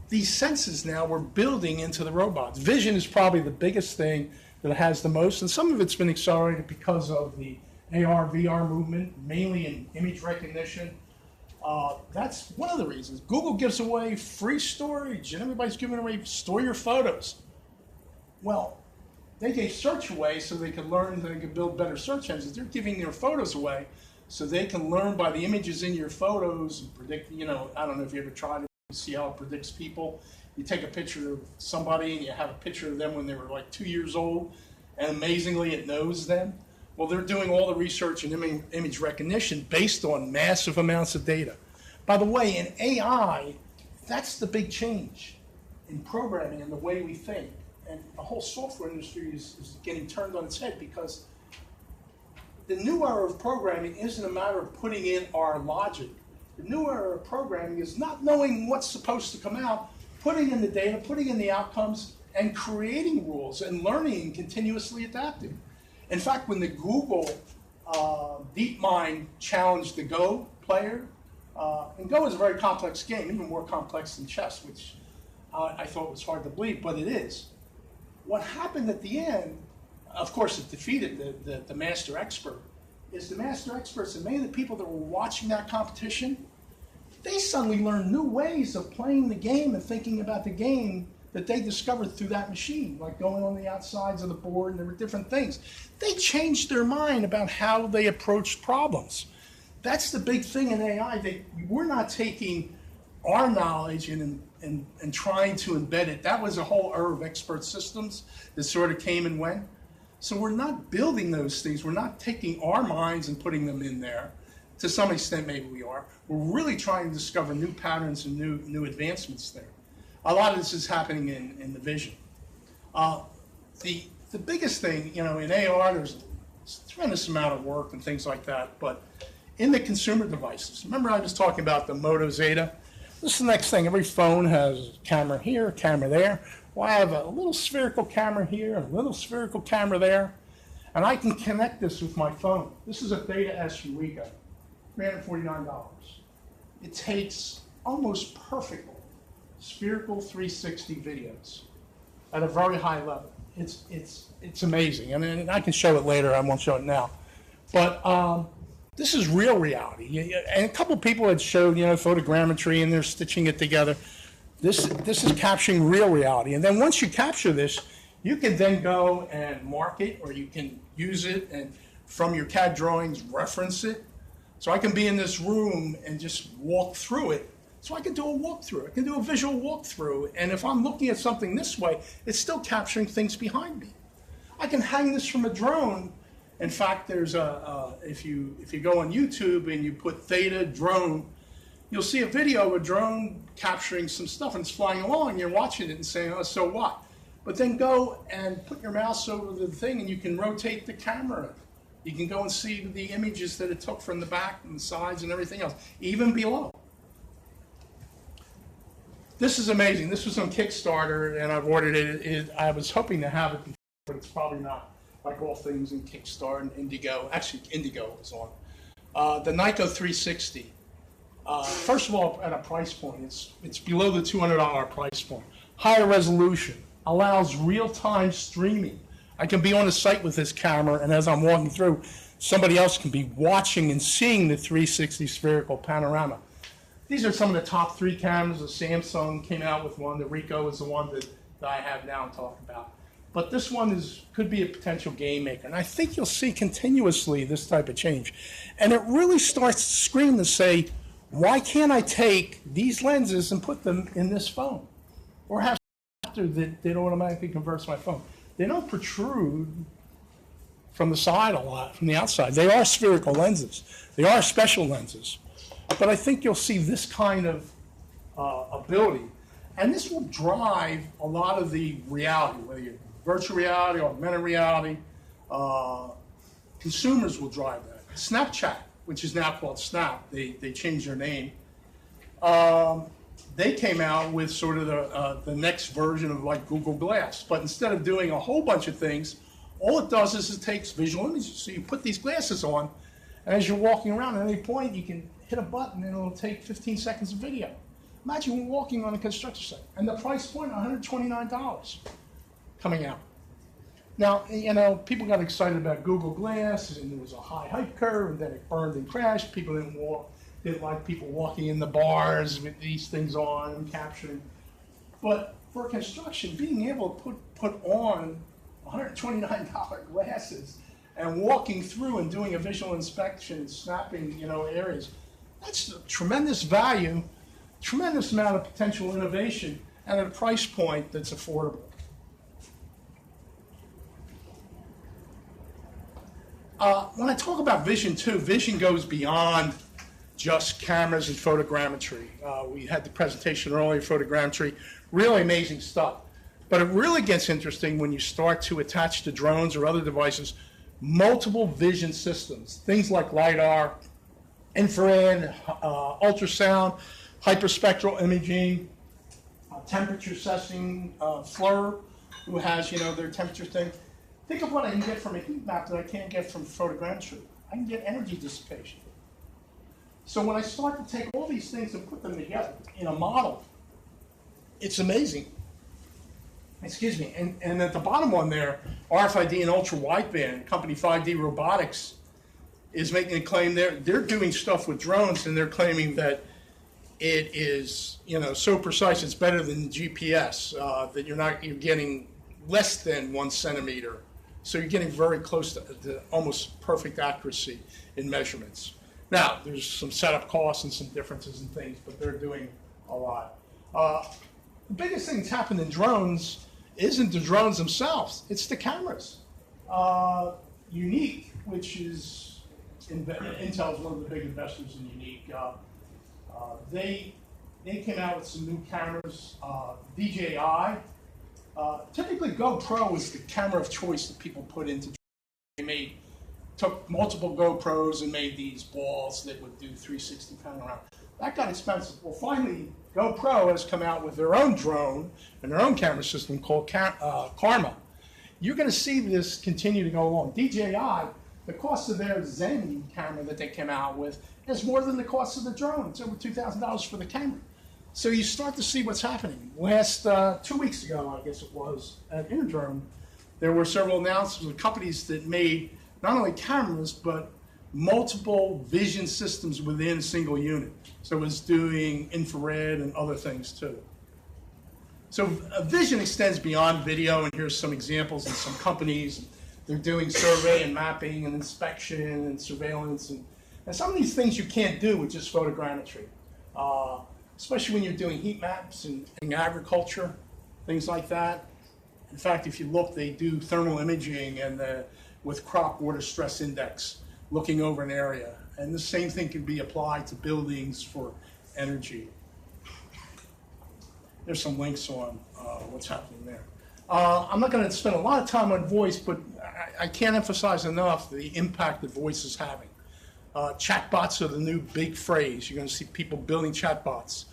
These senses now we're building into the robots. Vision is probably the biggest thing that has the most, and some of it's been accelerated because of the AR, VR movement, mainly in image recognition. That's one of the reasons. Google gives away free storage, and everybody's giving away store your photos. Well, they gave search away so they could learn, they could build better search engines. They're giving their photos away so they can learn by the images in your photos and predict, I don't know if you ever tried it, see how it predicts people. You take a picture of somebody and you have a picture of them when they were like 2 years old, and amazingly it knows them. Well, they're doing all the research and image recognition based on massive amounts of data. By the way, in AI, that's the big change in programming and the way we think. And the whole software industry is getting turned on its head, because the new era of programming isn't a matter of putting in our logic. The new era of programming is not knowing what's supposed to come out, putting in the data, putting in the outcomes, and creating rules and learning and continuously adapting. In fact, when the Google DeepMind challenged the Go player, and Go is a very complex game, even more complex than chess, which I thought was hard to believe, but it is. What happened at the end, of course it defeated the master expert, is the master experts and many of the people that were watching that competition, they suddenly learned new ways of playing the game and thinking about the game that they discovered through that machine, like going on the outsides of the board, and there were different things. They changed their mind about how they approached problems. That's the big thing in AI. We're not taking our knowledge and trying to embed it. That was a whole era of expert systems that sort of came and went. So we're not building those things. We're not taking our minds and putting them in there. To some extent, maybe we are. We're really trying to discover new patterns and new advancements there. A lot of this is happening in the vision. The biggest thing, in AR, there's a tremendous amount of work and things like that, but in the consumer devices, remember I was talking about the Moto Zeta? This is the next thing. Every phone has a camera here, a camera there. Well, I have a little spherical camera here, a little spherical camera there, and I can connect this with my phone. This is a Theta S Eureka. $349. It takes almost perfect spherical 360 videos at a very high level. It's amazing, and I can show it later. I won't show it now, but this is real reality. And a couple people had showed photogrammetry, and they're stitching it together. This is capturing real reality, and then once you capture this, you can then go and mark it, or you can use it and from your CAD drawings reference it. So I can be in this room and just walk through it. So I can do a walkthrough. I can do a visual walkthrough. And if I'm looking at something this way, it's still capturing things behind me. I can hang this from a drone. In fact, there's if you go on YouTube and you put Theta drone, you'll see a video of a drone capturing some stuff and it's flying along and you're watching it and saying, oh, so what? But then go and put your mouse over the thing and you can rotate the camera. You can go and see the images that it took from the back and the sides and everything else, even below. This is amazing. This was on Kickstarter, and I've ordered it. I was hoping to have it before, but it's probably not. Like all things in Kickstarter and Indigo. Actually, Indigo was on. The Nikon 360. First of all, at a price point, it's below the $200 price point. Higher resolution. Allows real-time streaming. I can be on a site with this camera, and as I'm walking through, somebody else can be watching and seeing the 360 spherical panorama. These are some of the top 3 cameras. The Samsung came out with one. The Ricoh is the one that I have now and talk about. But this one could be a potential game maker. And I think you'll see continuously this type of change. And it really starts to scream to say, why can't I take these lenses and put them in this phone? Or have that automatically converts my phone. They don't protrude from the side a lot, from the outside. They are spherical lenses. They are special lenses. But I think you'll see this kind of ability. And this will drive a lot of the reality, whether you're virtual reality, augmented reality. Consumers will drive that. Snapchat, which is now called Snap, they changed their name. They came out with sort of the next version of like Google Glass. But instead of doing a whole bunch of things, all it does is it takes visual images. So you put these glasses on, and as you're walking around, at any point you can hit a button and it'll take 15 seconds of video. Imagine walking on a construction site. And the price point, $129 coming out. Now, people got excited about Google Glass, and there was a high hype curve, and then it burned and crashed. People didn't like people walking in the bars with these things on and capturing. But for construction, being able to put on $129 glasses and walking through and doing a visual inspection and snapping, areas, that's a tremendous value, tremendous amount of potential innovation, and at a price point that's affordable. When I talk about vision too, vision goes beyond just cameras and photogrammetry. We had the presentation earlier, photogrammetry, really amazing stuff. But it really gets interesting when you start to attach to drones or other devices multiple vision systems, things like LiDAR, infrared, ultrasound, hyperspectral imaging, temperature sensing, FLIR, who has their temperature thing. Think of what I can get from a heat map that I can't get from photogrammetry. I can get energy dissipation. So when I start to take all these things and put them together in a model, it's amazing. Excuse me. And at the bottom one there, RFID and ultra wideband, company 5D Robotics is making a claim they're doing stuff with drones, and they're claiming that it is so precise it's better than GPS, that you're getting less than 1 centimeter. So you're getting very close to almost perfect accuracy in measurements. Now, there's some setup costs and some differences in things, but they're doing a lot. The biggest thing that's happened in drones isn't the drones themselves, it's the cameras. Unique, which is, Intel is one of the big investors in Unique. They came out with some new cameras, DJI. Typically GoPro is the camera of choice that people put into. They took multiple GoPros and made these balls that would do 360 panorama. That got expensive. Well, finally, GoPro has come out with their own drone and their own camera system called Karma. You're going to see this continue to go along. DJI The cost of their Zen camera that they came out with is more than the cost of the drone. It's over $2,000 for the camera. So you start to see what's happening. Last 2 weeks ago, I guess it was, at Interdrome, there were several announcements of companies that made not only cameras, but multiple vision systems within a single unit. So it was doing infrared and other things too. So vision extends beyond video, and here's some examples of some companies. They're doing survey and mapping and inspection and surveillance, and some of these things you can't do with just photogrammetry, especially when you're doing heat maps and agriculture, things like that. In fact, if you look, they do thermal imaging and with crop water stress index, looking over an area. And the same thing can be applied to buildings for energy. There's some links on what's happening there. I'm not going to spend a lot of time on voice, but I can't emphasize enough the impact that voice is having. Chatbots are the new big phrase. You're going to see people building chatbots.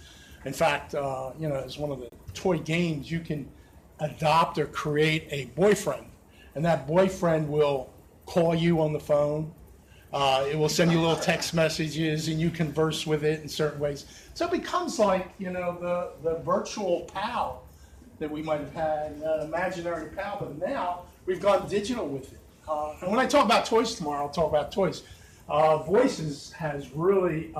In fact, as one of the toy games, you can adopt or create a boyfriend, and that boyfriend will call you on the phone. It will send you little text messages, and you converse with it in certain ways. So it becomes like, the virtual pal that we might have had, an imaginary pal, but now we've gone digital with it. And when I talk about toys tomorrow, I'll talk about toys. Voices has really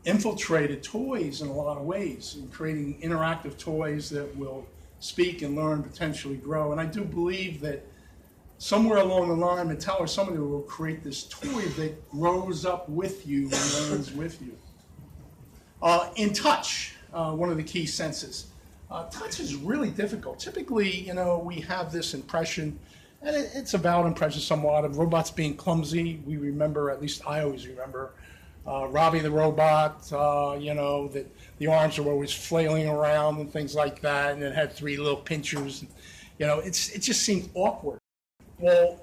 infiltrated toys in a lot of ways, in creating interactive toys that will speak and learn, potentially grow. And I do believe that somewhere along the line, Mattel or somebody will create this toy that grows up with you and learns with you. In touch, one of the key senses. Touch is really difficult. Typically, we have this impression, and it's a valid impression somewhat, of robots being clumsy. We remember, at least I always remember, Robbie the robot, that the arms were always flailing around and things like that, and it had 3 little pinchers. And, it just seemed awkward. Well,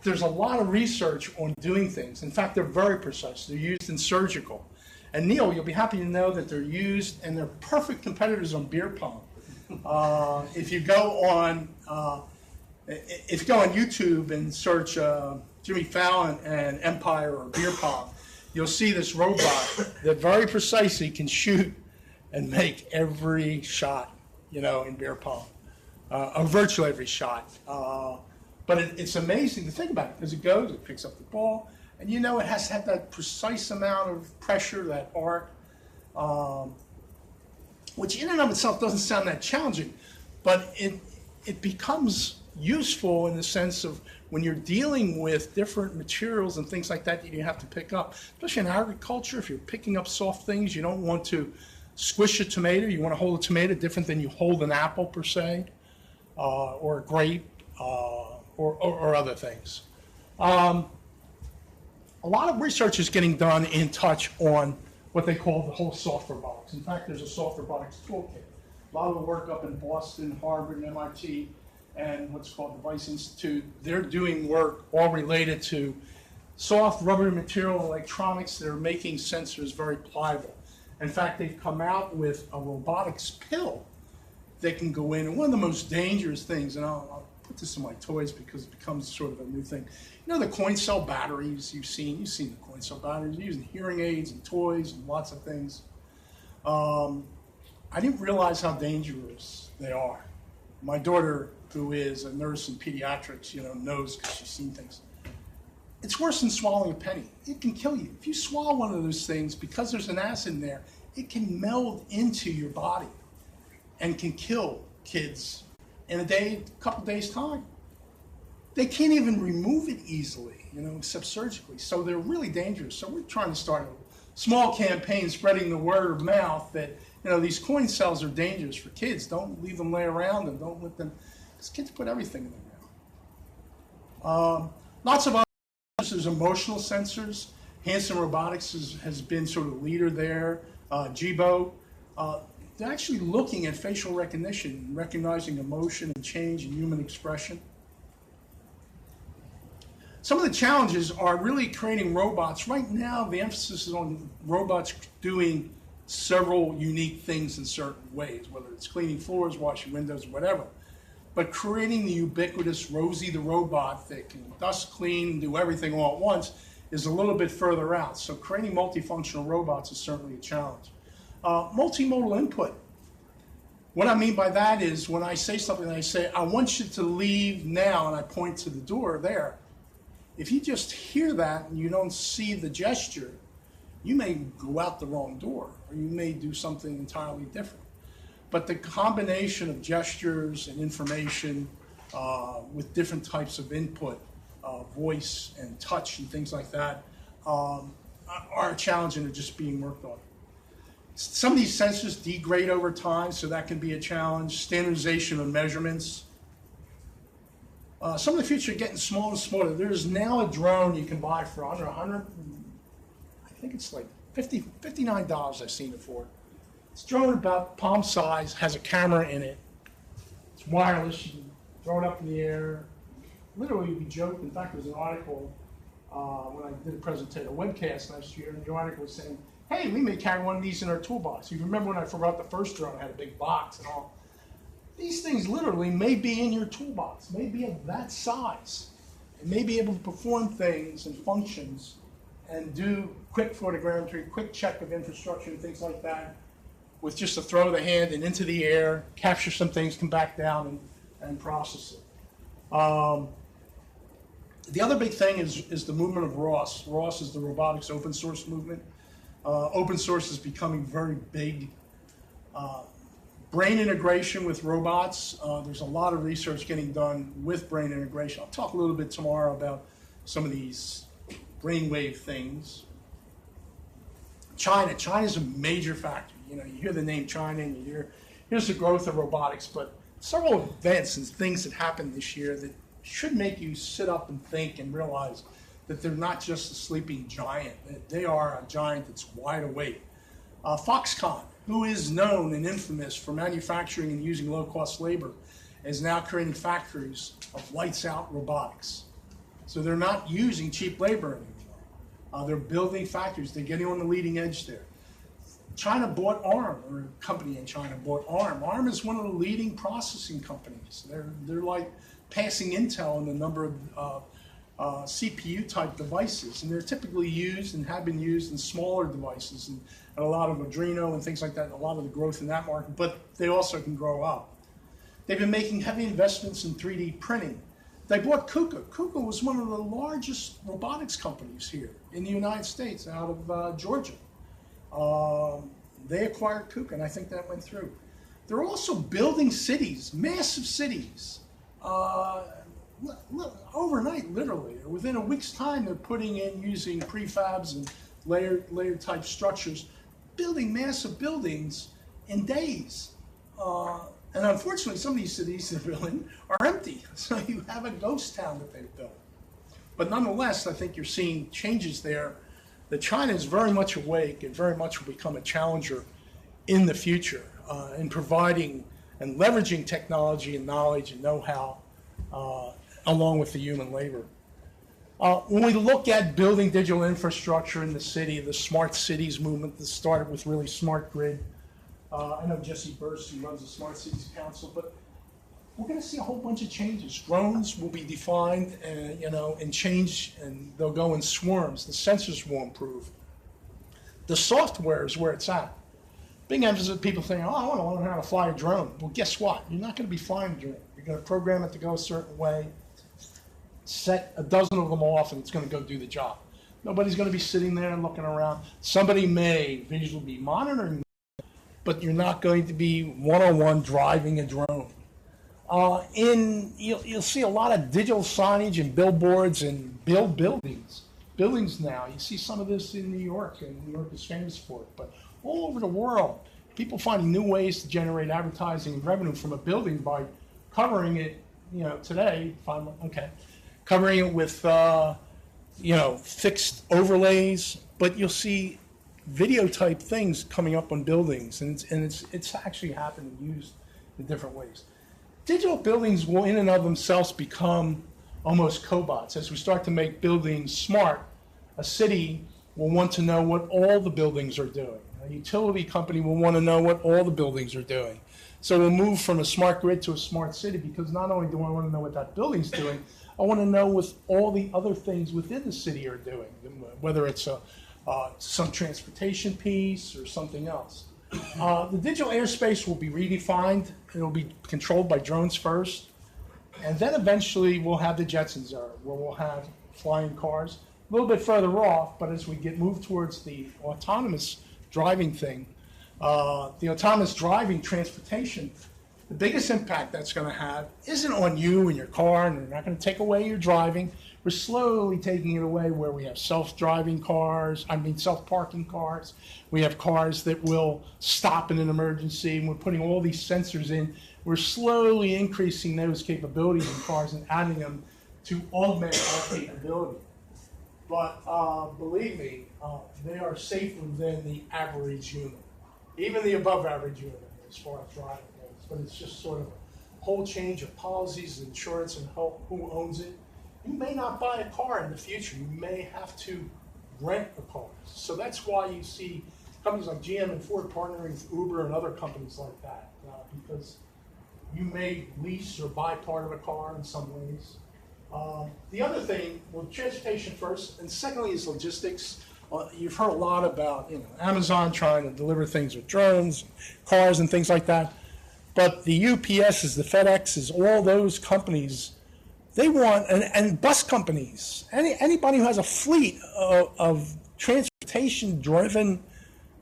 there's a lot of research on doing things. In fact, they're very precise. They're used in surgical. And Neil, you'll be happy to know that they're used, and they're perfect competitors on beer pong. If you go on YouTube and search Jimmy Fallon and Empire or beer pong, you'll see this robot that very precisely can shoot and make every shot, in beer pong, or virtually every shot. But it's amazing to think about it, because it picks up the ball, and it has to have that precise amount of pressure, that arc, which in and of itself doesn't sound that challenging, but it becomes useful in the sense of when you're dealing with different materials and things like that you have to pick up, especially in agriculture. If you're picking up soft things, you don't want to squish a tomato. You want to hold a tomato different than you hold an apple per se, or a grape, or other things. A lot of research is getting done in touch on what they call the whole soft robotics. In fact, there's a soft robotics toolkit. A lot of the work up in Boston, Harvard, and MIT, and what's called the Vice Institute, they're doing work all related to soft rubber material electronics that are making sensors very pliable. In fact, they've come out with a robotics pill that can go in. And one of the most dangerous things, and I'll put this in my toys because it becomes sort of a new thing. The coin cell batteries you've seen the coin cell batteries. You're using hearing aids and toys and lots of things. I didn't realize how dangerous they are. My daughter, who is a nurse in pediatrics, knows because she's seen things. It's worse than swallowing a penny. It can kill you. If you swallow one of those things, because there's an acid in there, it can meld into your body and can kill kids in a couple days' time. They can't even remove it easily, except surgically. So they're really dangerous. So we're trying to start a small campaign spreading the word of mouth that, these coin cells are dangerous for kids. Don't leave them lay around, and don't let them, because kids put everything in their mouth. Lots of other sensors, emotional sensors. Hanson Robotics has been sort of leader there. Jibo. They're actually looking at facial recognition, recognizing emotion and change in human expression. Some of the challenges are really creating robots. Right now, the emphasis is on robots doing several unique things in certain ways, whether it's cleaning floors, washing windows, whatever. but creating the ubiquitous Rosie the robot that can dust, clean, and do everything all at once is a little bit further out. So creating multifunctional robots is certainly a challenge. Multimodal input. What I mean by that is when I say something, I say, I want you to leave now, and I point to the door there. If you just hear that and you don't see the gesture, you may go out the wrong door, or you may do something entirely different. But the combination of gestures and information with different types of input, voice and touch and things like that, are a challenge and are just being worked on. Some of these sensors degrade over time, so that can be a challenge. Standardization of measurements. Some of the features are getting smaller and smaller. There's now a drone you can buy for under 100, I think it's like $59 I've seen it for. It's a drone about palm size, has a camera in it. It's wireless, you can throw it up in the air. Literally, we joked, in fact, there was an article when I did a presentation, a webcast last year, and the article was saying, hey, we may carry one of these in our toolbox. You remember when I forgot the first drone, I had a big box and all. These things literally may be in your toolbox, may be of that size, and may be able to perform things and functions and do quick photogrammetry, quick check of infrastructure and things like that with just a throw of the hand and into the air, capture some things, come back down and process it. The other big thing is the movement of ROS. ROS is the robotics open source movement. Open source is becoming very big. Brain integration with robots. There's a lot of research getting done with brain integration. I'll talk a little bit tomorrow about some of these brainwave things. China's a major factor. You know, you hear the name China and you hear, here's the growth of robotics, but several events and things that happened this year that should make you sit up and think and realize that they're not just a sleeping giant, that they are a giant that's wide awake. Foxconn, who is known and infamous for manufacturing and using low-cost labor, is now creating factories of lights-out robotics. So they're not using cheap labor anymore. They're building factories. They're getting on the leading edge there. China bought ARM, or a company in China bought ARM. ARM is one of the leading processing companies. They're like passing Intel in the number of CPU-type devices, and they're typically used and have been used in smaller devices and a lot of Arduino and things like that, and a lot of the growth in that market, but they also can grow up. They've been making heavy investments in 3D printing. They bought KUKA. KUKA was one of the largest robotics companies here in the United States, out of Georgia. They acquired KUKA, and I think that went through. They're also building cities, massive cities. Overnight, literally, or within a week's time, they're putting in using prefabs and layered type structures, building massive buildings in days. And unfortunately, some of these cities they're building are empty, so you have a ghost town that they've built. But nonetheless, I think you're seeing changes there. That China is very much awake and very much will become a challenger in the future in providing and leveraging technology and knowledge and know-how along with the human labor. When we look at building digital infrastructure in the city, the smart cities movement that started with really smart grid. I know Jesse Burst, who runs the Smart Cities Council, but we're going to see a whole bunch of changes. Drones will be defined, and change, and they'll go in swarms. The sensors will improve. The software is where it's at. Big emphasis of people saying, oh, I want to learn how to fly a drone. Well, guess what? You're not going to be flying a drone. You're going to program it to go a certain way, set a dozen of them off, and it's going to go do the job. Nobody's going to be sitting there and looking around. Somebody may visually be monitoring, but you're not going to be one-on-one driving a drone. You'll see a lot of digital signage and billboards and buildings. Buildings now, you see some of this in New York, and New York is famous for it, but all over the world, people finding new ways to generate advertising and revenue from a building by covering it, today, covering it with, fixed overlays, but you'll see video type things coming up on buildings, and it's actually happened and used in different ways. Digital buildings will in and of themselves become almost cobots. As we start to make buildings smart, a city will want to know what all the buildings are doing. A utility company will want to know what all the buildings are doing. So we'll move from a smart grid to a smart city, because not only do I want to know what that building's doing, I want to know what all the other things within the city are doing, whether it's some transportation piece or something else. The digital airspace will be redefined. It will be controlled by drones first. And then eventually we'll have the Jetsons era, where we'll have flying cars. A little bit further off, but as we move towards the autonomous driving thing, the autonomous driving transportation, the biggest impact that's going to have isn't on you and your car, and they're not going to take away your driving. We're slowly taking it away where we have self-parking cars. We have cars that will stop in an emergency, and we're putting all these sensors in. We're slowly increasing those capabilities in cars and adding them to augment our capability. But believe me, they are safer than the average human, even the above average human as far as driving goes. But it's just sort of a whole change of policies, insurance, and who owns it. You may not buy a car in the future. You may have to rent a car. So that's why you see companies like GM and Ford partnering with Uber and other companies like that, because you may lease or buy part of a car in some ways. The other thing, well, transportation first, and secondly is logistics. You've heard a lot about Amazon trying to deliver things with drones, cars, and things like that. But the UPSs, the FedExes, all those companies, they want, and bus companies, anybody who has a fleet of transportation-driven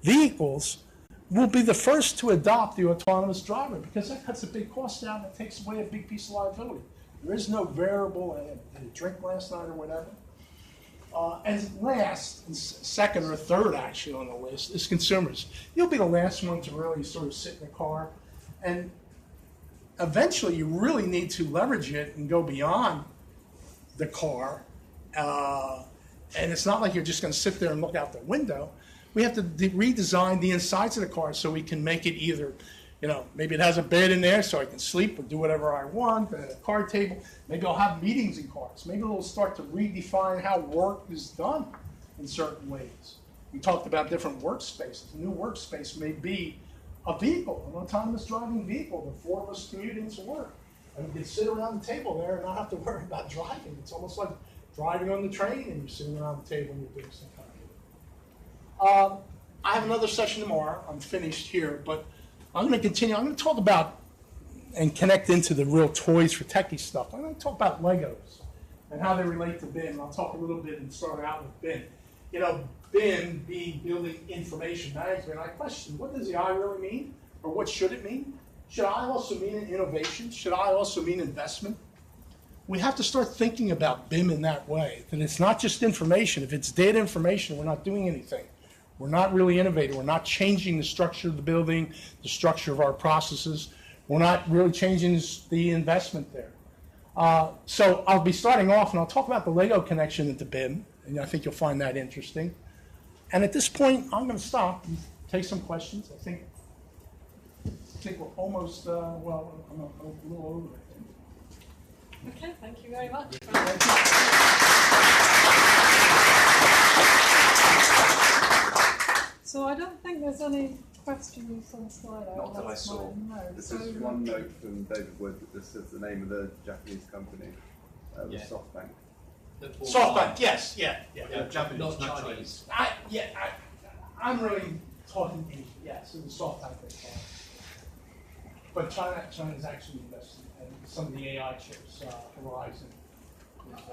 vehicles will be the first to adopt the autonomous driver, because that cuts a big cost down and takes away a big piece of liability. There is no variable, I had a drink last night or whatever. And last, and second or third actually on the list, is consumers. You'll be the last one to really sort of sit in the car, and eventually you really need to leverage it and go beyond the car. And it's not like you're just going to sit there and look out the window. We have to redesign the insides of the car so we can make it either, maybe it has a bed in there so I can sleep or do whatever I want, a card table. Maybe I'll have meetings in cars. Maybe it'll start to redefine how work is done in certain ways. We talked about different workspaces. A new workspace may be a vehicle, an autonomous driving vehicle. The four of us commute into work. And we can sit around the table there and not have to worry about driving. It's almost like driving on the train and you're sitting around the table and you're doing some kind of I have another session tomorrow. I'm finished here, but I'm going to continue. I'm going to talk about and connect into the real toys for techie stuff. I'm going to talk about Legos and how they relate to BIM. I'll talk a little bit and start out with BIM. BIM being Building Information Management. I question, what does the I really mean? Or what should it mean? Should I also mean innovation? Should I also mean investment? We have to start thinking about BIM in that way, that it's not just information. If it's dead information, we're not doing anything. We're not really innovating. We're not changing the structure of the building, the structure of our processes. We're not really changing the investment there. So I'll be starting off, and I'll talk about the Lego connection into BIM, and I think you'll find that interesting. And at this point, I'm going to stop and take some questions. I think we're almost, I'm a little over, I think. Okay, thank you very much. So I don't think there's any questions on Slido. Not that I saw. No. This is one note from David Wood that this is the name of the Japanese company, SoftBank. SoftBank, yes, yeah. Japanese, not Chinese. I'm really talking Asia, yes, it was SoftBank they call it. But China's actually invested in some of the AI chips, Horizon.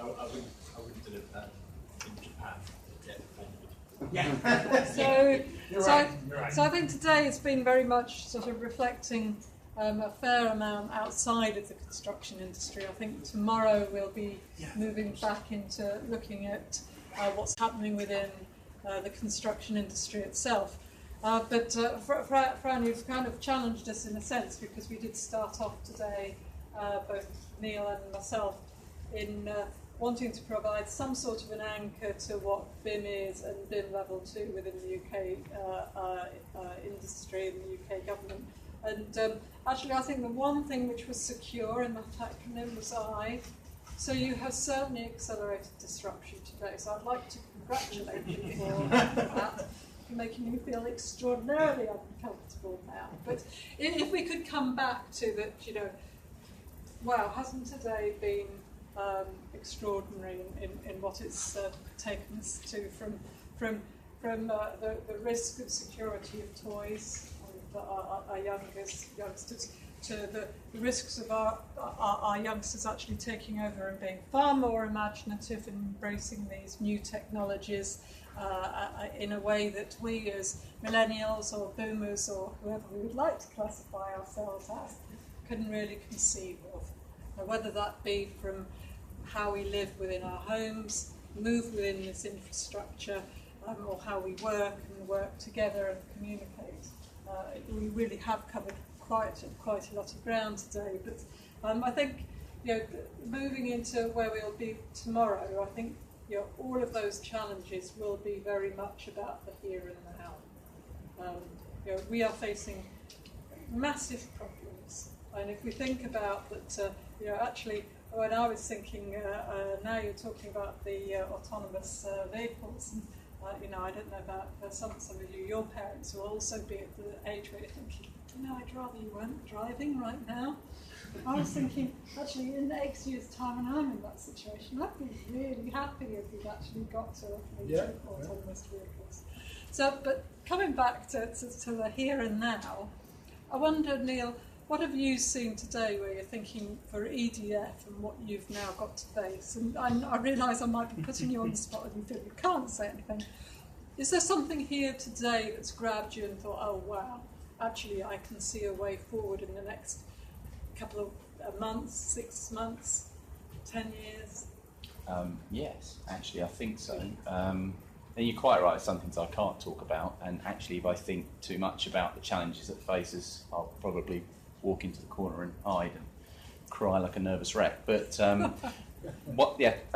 I wouldn't deliver that in Japan. Yeah. So I think today it's been very much sort of reflecting a fair amount outside of the construction industry. I think tomorrow we'll be moving back into looking at what's happening within the construction industry itself. But Fran, you've kind of challenged us in a sense, because we did start off today, both Neil and myself, in wanting to provide some sort of an anchor to what BIM is and BIM level 2 within the UK industry and the UK government. And actually I think the one thing which was secure in that acronym was I. So you have certainly accelerated disruption today, so I'd like to congratulate you for that. You're making me feel extraordinarily uncomfortable now. But if we could come back to that, you know, wow, hasn't today been extraordinary in what it's taken us to from the risk of security of toys and our youngsters to the risks of our youngsters actually taking over and being far more imaginative and embracing these new technologies in a way that we as millennials or boomers or whoever we would like to classify ourselves as can really conceive of. Whether that be from how we live within our homes, move within this infrastructure, or how we work and work together and communicate. We really have covered quite a lot of ground today, but I think, you know, moving into where we'll be tomorrow, I think, you know, all of those challenges will be very much about the here and now. You know, we are facing massive problems, and if we think about that, you know, actually, when I was thinking, now you're talking about the autonomous vehicles, and you know, I don't know about some of you, your parents will also be at the age where you're thinking, you know, I'd rather you weren't driving right now. I was thinking, actually, in X years' time, when I'm in that situation, I'd be really happy if we'd actually got to a fleet of autonomous vehicles. So, but coming back to the here and now, I wonder, Neil, what have you seen today where you're thinking for EDF and what you've now got to face? And I realise I might be putting you on the spot and you feel you can't say anything. Is there something here today that's grabbed you and thought, oh wow, actually I can see a way forward in the next couple of months, 6 months, 10 years? Yes, actually I think so. And you're quite right, some things I can't talk about, and actually if I think too much about the challenges that face us, I'll probably walk into the corner and hide and cry like a nervous wreck. But a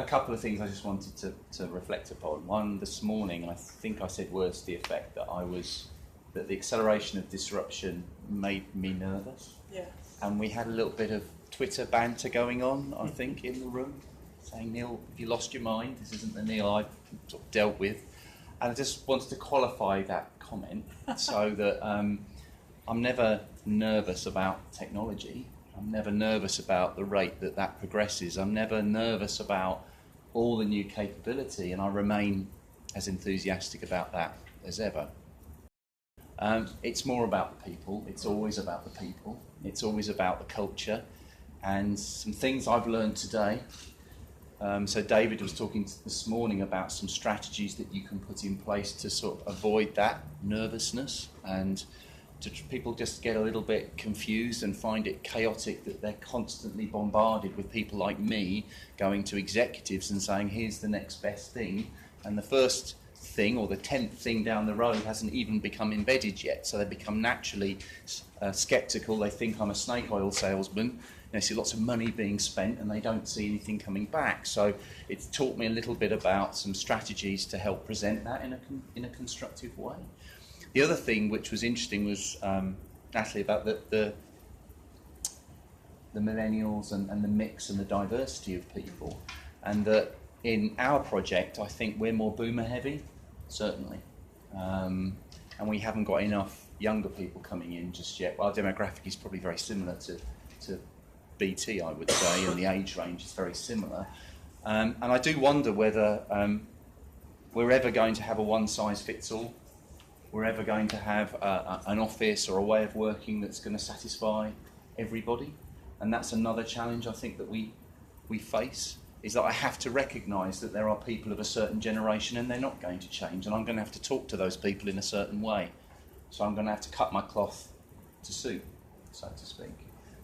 couple of things I just wanted to reflect upon. One, this morning, I think I said words to the effect that the acceleration of disruption made me nervous. Yes. And we had a little bit of Twitter banter going on, I think, in the room, saying, Neil, have you lost your mind? This isn't the Neil I've sort of dealt with. And I just wanted to qualify that comment so that I'm never nervous about technology. I'm never nervous about the rate that progresses. I'm never nervous about all the new capability, and I remain as enthusiastic about that as ever. It's more about the people. It's always about the people. It's always about the culture. And some things I've learned today. So David was talking this morning about some strategies that you can put in place to sort of avoid that nervousness, and people just get a little bit confused and find it chaotic that they're constantly bombarded with people like me going to executives and saying, here's the next best thing, and the first thing or the 10th thing down the road hasn't even become embedded yet, so they become naturally sceptical. They think I'm a snake oil salesman. They see lots of money being spent and they don't see anything coming back. So it's taught me a little bit about some strategies to help present that in a constructive way. The other thing which was interesting was, Natalie, about the millennials and the mix and the diversity of people, and that in our project I think we're more boomer heavy, certainly, and we haven't got enough younger people coming in just yet. Our demographic is probably very similar to BT, I would say, and the age range is very similar, and I do wonder whether we're ever going to have a one-size-fits-all. We're ever going to have an office or a way of working that's going to satisfy everybody. And that's another challenge I think that we face, is that I have to recognise that there are people of a certain generation and they're not going to change, and I'm going to have to talk to those people in a certain way. So I'm going to have to cut my cloth to suit, so to speak.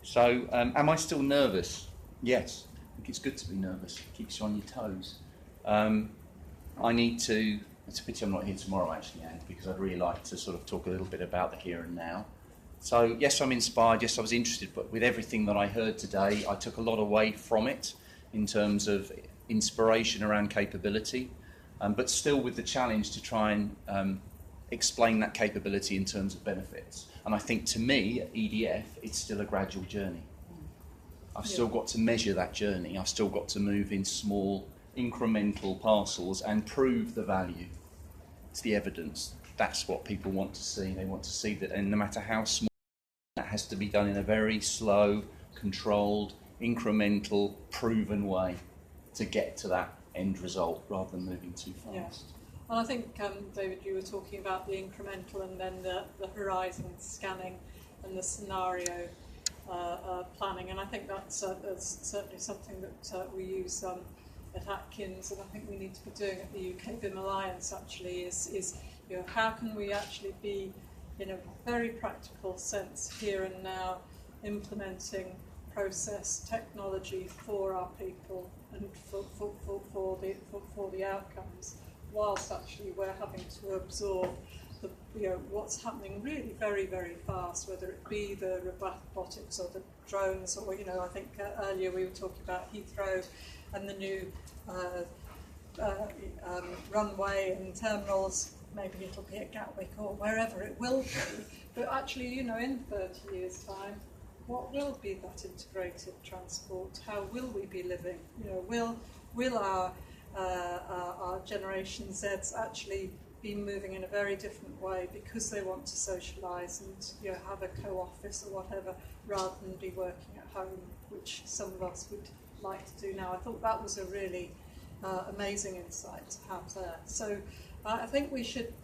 So am I still nervous? Yes. I think it's good to be nervous. It keeps you on your toes. I need to... It's a pity I'm not here tomorrow, actually, Anne, because I'd really like to sort of talk a little bit about the here and now. So, yes, I'm inspired, yes, I was interested, but with everything that I heard today, I took a lot away from it in terms of inspiration around capability, but still with the challenge to try and explain that capability in terms of benefits. And I think, to me, at EDF, it's still a gradual journey. I've still got to measure that journey. I've still got to move in small, incremental parcels and prove the value. It's the evidence. that's what people want to see. They want to see that, and no matter how small, that has to be done in a very slow, controlled, incremental, proven way to get to that end result rather than moving too fast. Yes. And I think, David, you were talking about the incremental and then the horizon scanning and the scenario planning, and I think that's certainly something that we use at Atkins, and I think we need to be doing at the UK BIM Alliance actually, is how can we actually be, in a very practical sense, here and now, implementing process technology for our people and for the outcomes, whilst actually we're having to absorb what's happening really very, very fast, whether it be the robotics or the drones, or I think earlier we were talking about Heathrow and the new runway and terminals. Maybe it'll be at Gatwick or wherever it will be, but actually, in 30 years' time, what will be that integrated transport? How will we be living? Will our Generation Zs actually be moving in a very different way because they want to socialise and have a co-office or whatever, rather than be working at home, which some of us would like to do now? I thought that was a really amazing insight to have there. So I think we should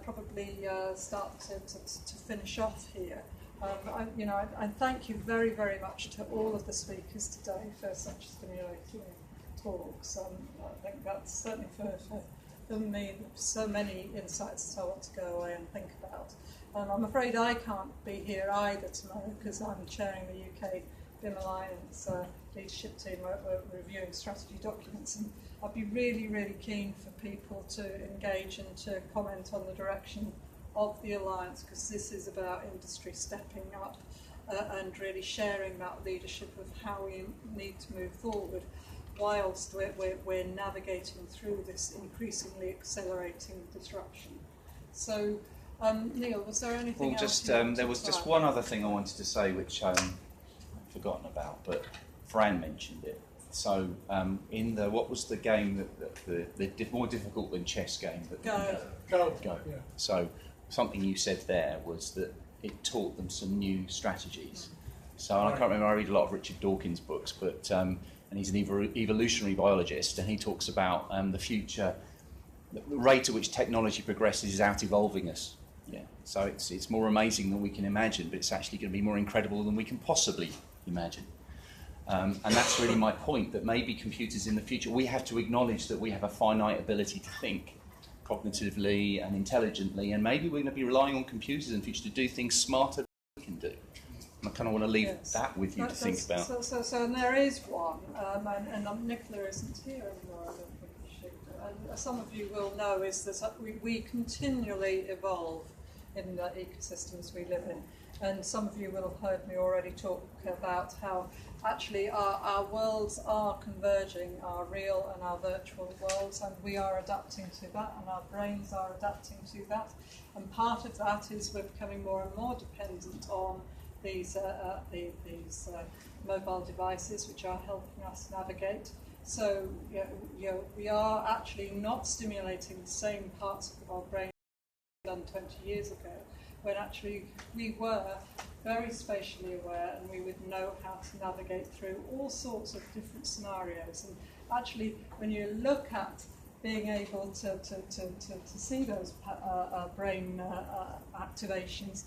probably start to finish off here. I thank you very, very much to all of the speakers today for such stimulating talks. I think that's certainly for me so many insights that I want to go away and think about. I'm afraid I can't be here either tomorrow because I'm chairing the UK BIM Alliance leadership team. We're reviewing strategy documents, and I'd be really, really keen for people to engage and to comment on the direction of the Alliance, because this is about industry stepping up and really sharing that leadership of how we need to move forward whilst we're navigating through this increasingly accelerating disruption. So, Neil, was there anything else? Just there was just one other thing I wanted to say, which I've forgotten about, but Fran mentioned it. So, in the what was the game the more difficult than chess game? Go. Yeah. So, something you said there was that it taught them some new strategies. So I can't remember, I read a lot of Richard Dawkins' books, but and he's an evolutionary biologist, and he talks about the future, the rate at which technology progresses is out-evolving us. Yeah. So it's more amazing than we can imagine, but it's actually going to be more incredible than we can possibly imagine. And that's really my point, that maybe computers in the future, we have to acknowledge that we have a finite ability to think cognitively and intelligently, and maybe we're going to be relying on computers in the future to do things smarter than we can do. And I kind of want to leave that with you to think about. So and there is one, and Nicola isn't here anymore, I don't think she should. And some of you will know is that we continually evolve in the ecosystems we live in. And some of you will have heard me already talk about how actually our worlds are converging, our real and our virtual worlds, and we are adapting to that, and our brains are adapting to that. And part of that is we're becoming more and more dependent on these mobile devices, which are helping us navigate. So we are actually not stimulating the same parts of our brain done 20 years ago, when actually we were very spatially aware and we would know how to navigate through all sorts of different scenarios. And actually, when you look at being able to see those brain activations,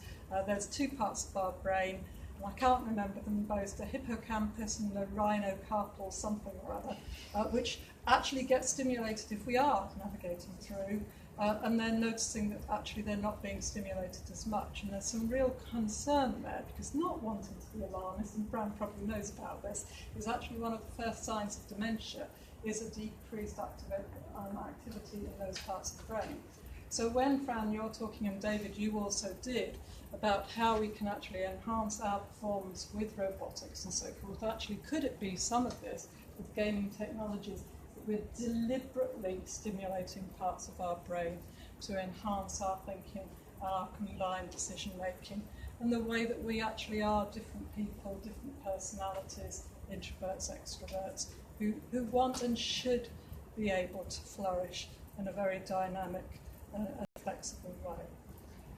there's two parts of our brain, and I can't remember them both, the hippocampus and the rhinocarpal something or other, which actually get stimulated if we are navigating through. And then noticing that actually they're not being stimulated as much, and there's some real concern there, because not wanting to be alarmist, and Fran probably knows about this, is actually one of the first signs of dementia is a decreased activity in those parts of the brain. So when, Fran, you're talking, and David, you also did, about how we can actually enhance our performance with robotics and so forth, actually could it be some of this with gaming technologies? We're deliberately stimulating parts of our brain to enhance our thinking, our combined decision making, and the way that we actually are different people, different personalities, introverts, extroverts, who want and should be able to flourish in a very dynamic and flexible way.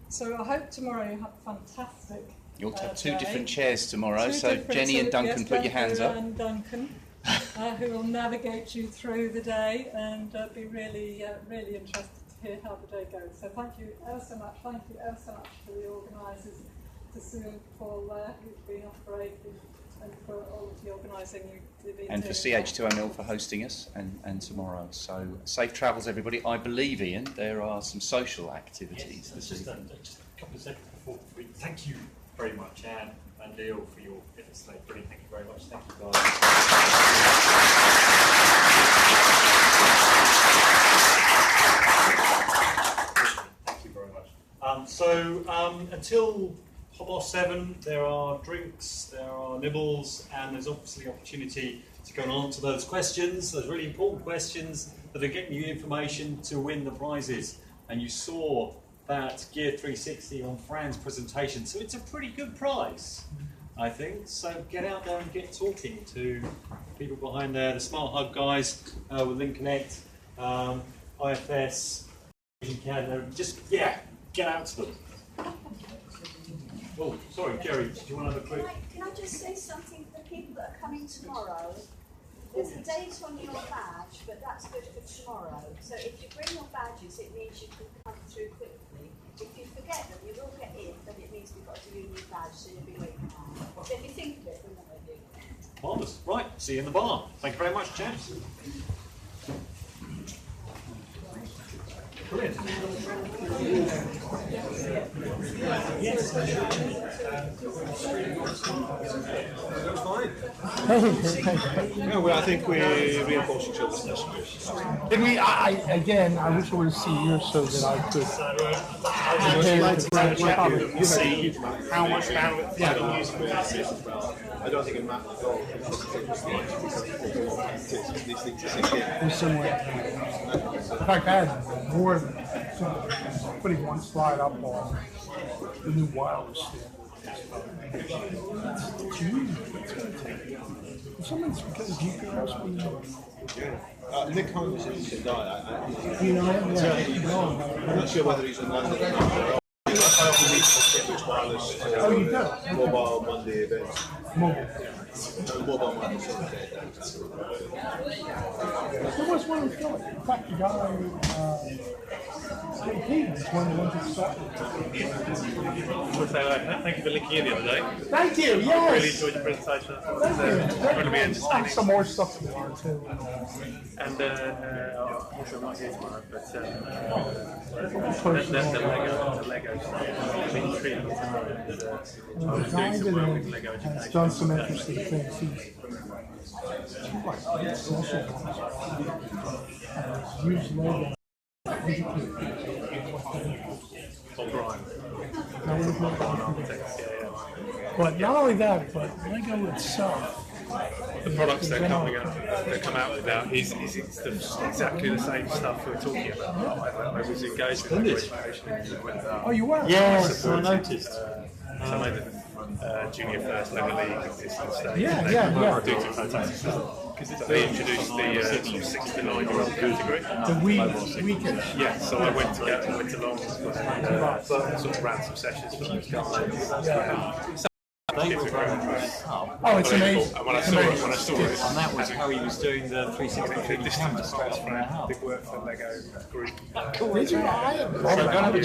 So I hope tomorrow you have a fantastic You'll have two day. different chairs tomorrow, Two so different- Jenny and Duncan, yes, put your hands up. And Duncan, who will navigate you through the day and be really, really interested to hear how the day goes. So thank you ever so much. Thank you ever so much to the organisers, to Sue and Paul there, who've been operating, and for all of the organising you've been And for doing. CH2ML for hosting us, and tomorrow. So safe travels, everybody. I believe, Ian, there are some social activities this Just evening. just a couple of seconds before we thank you very much, Anne and Neil, for your fitness today. Brilliant, thank you very much. Thank you, guys. Thank you very much. Until 7:30, there are drinks, there are nibbles, and there's obviously opportunity to go on to those questions, those really important questions that are getting you information to win the prizes. And you saw that Gear 360 on Fran's presentation, so it's a pretty good prize, I think. So get out there and get talking to people behind there, the Smart Hub guys with Link Connect, IFS, just get out to them. Oh, sorry, Jerry, do you want to have a quick? Can I just say something for the people that are coming tomorrow? There's a date on your badge, but that's good for tomorrow. So if you bring your badges, it means you can come through quickly. If you forget them, you will get in, but it means we've got to give you a new badge, so you'll be waiting around. So if you think of it, remember you. Marvellous. Right, see you in the bar. Thank you very much, chaps. Brilliant. That's fine. No, well, I think we reinforce each other's messages. Did we? Again, I wish I would have seen yours so that I could. I'd like to check you and see how much bandwidth you can use for this as well. I don't think it matters at all. These things are sink in. There's somewhere. In fact, I had more than putting one slide up on the new wireless thing. It's huge. It's going to take. If someone's because GPS being. Yeah. Nick Holmes is in die. You know, yeah. I'm not sure whether he's in London or not. I often need to get which wireless. Oh, you do? Mobile Monday events. Mobile. Mobile Monday Sunday. There was one in Philly. In fact, the guy, he was one of the ones that started. Thank you for linking in the other day. Thank you, yes. Really enjoyed your presentation. It was incredibly entertaining. Some more stuff tomorrow, too. And also I'm not here tomorrow, but the Lego stuff. I've been treating it I was doing some work with Lego education. Has done some interesting things. He's social used Lego. Bob Bryan. But not only that, but Lego itself. The products they're coming out, they come out with now is exactly the same stuff we're talking about. I was engaged with Lego education. Oh, you were? Yes, I noticed. So I made the Junior First Lego League existing stage. Yeah. Doing some fantastic stuff. They introduced the 6 to 9 year old category. The weekend. Yeah, so I went along and sort of ran some sessions for those guys. Oh, it's amazing. And when I saw it, And that was how he was doing the 360 camera straight from a big work for Lego group. Did you? I haven't done it.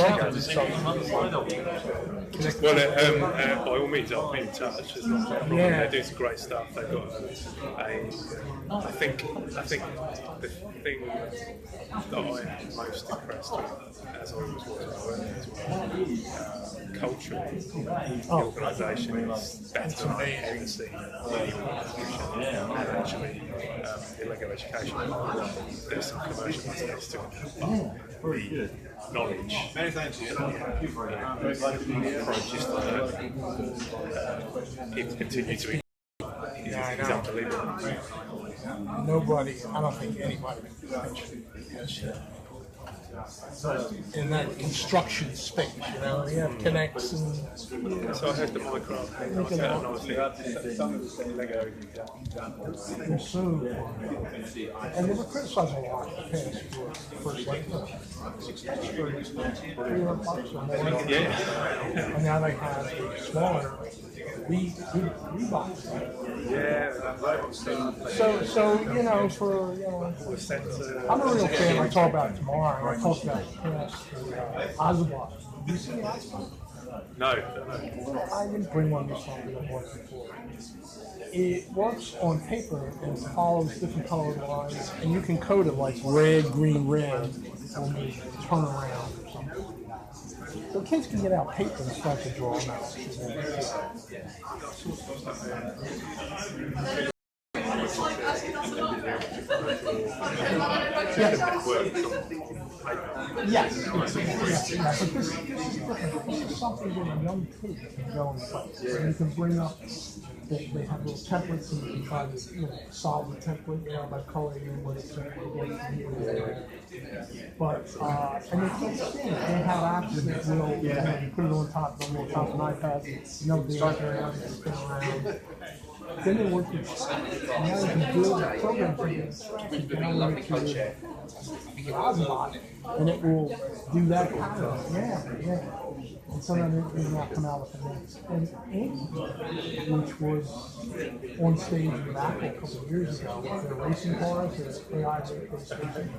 Well, by all means, I'll be in touch. They're doing some great stuff. They've got I think the thing that I'm most impressed with, as I was watching the culturally, the organisation is better than I've ever seen. And actually, in Lego education, there's some commercial aspects to it. Very good. Knowledge. Many thanks to you. Approaches to learning. It continues to be. It's unbelievable. Nobody, I don't think anybody can mention it. in that construction space, you know, and you have connects and. So I heard the Minecraft thing. And obviously, Lego examples. They're so fun. And they were criticized a lot in the past for Lego. $300 or more. Yeah. And now they have smaller Reeboks. Yeah, So you know, I'm a real fan. I talk about it tomorrow. I talked about Ozbot. Have you seen Ozbot? No. I didn't bring one this time because I bought it before. It works on paper and follows different colored lines, and you can code it like red, green, red, or maybe turn around or something. So kids can get out paper and start to draw them out. Yes. But this is different. This is something that a young kid can go and play. So you can bring up, they have little templates and you can try to solve the template, by coloring in what it's going to But, and they can't stand it. They have apps that will, you put it on top of an iPad, the answer around, spin around. Then they work with now you can build a program for you and it will do that pattern. Yeah. And sometimes it will not come out with the next. And Andy, which was on stage with Apple a couple of years ago with their racing cars, their AI-based racing,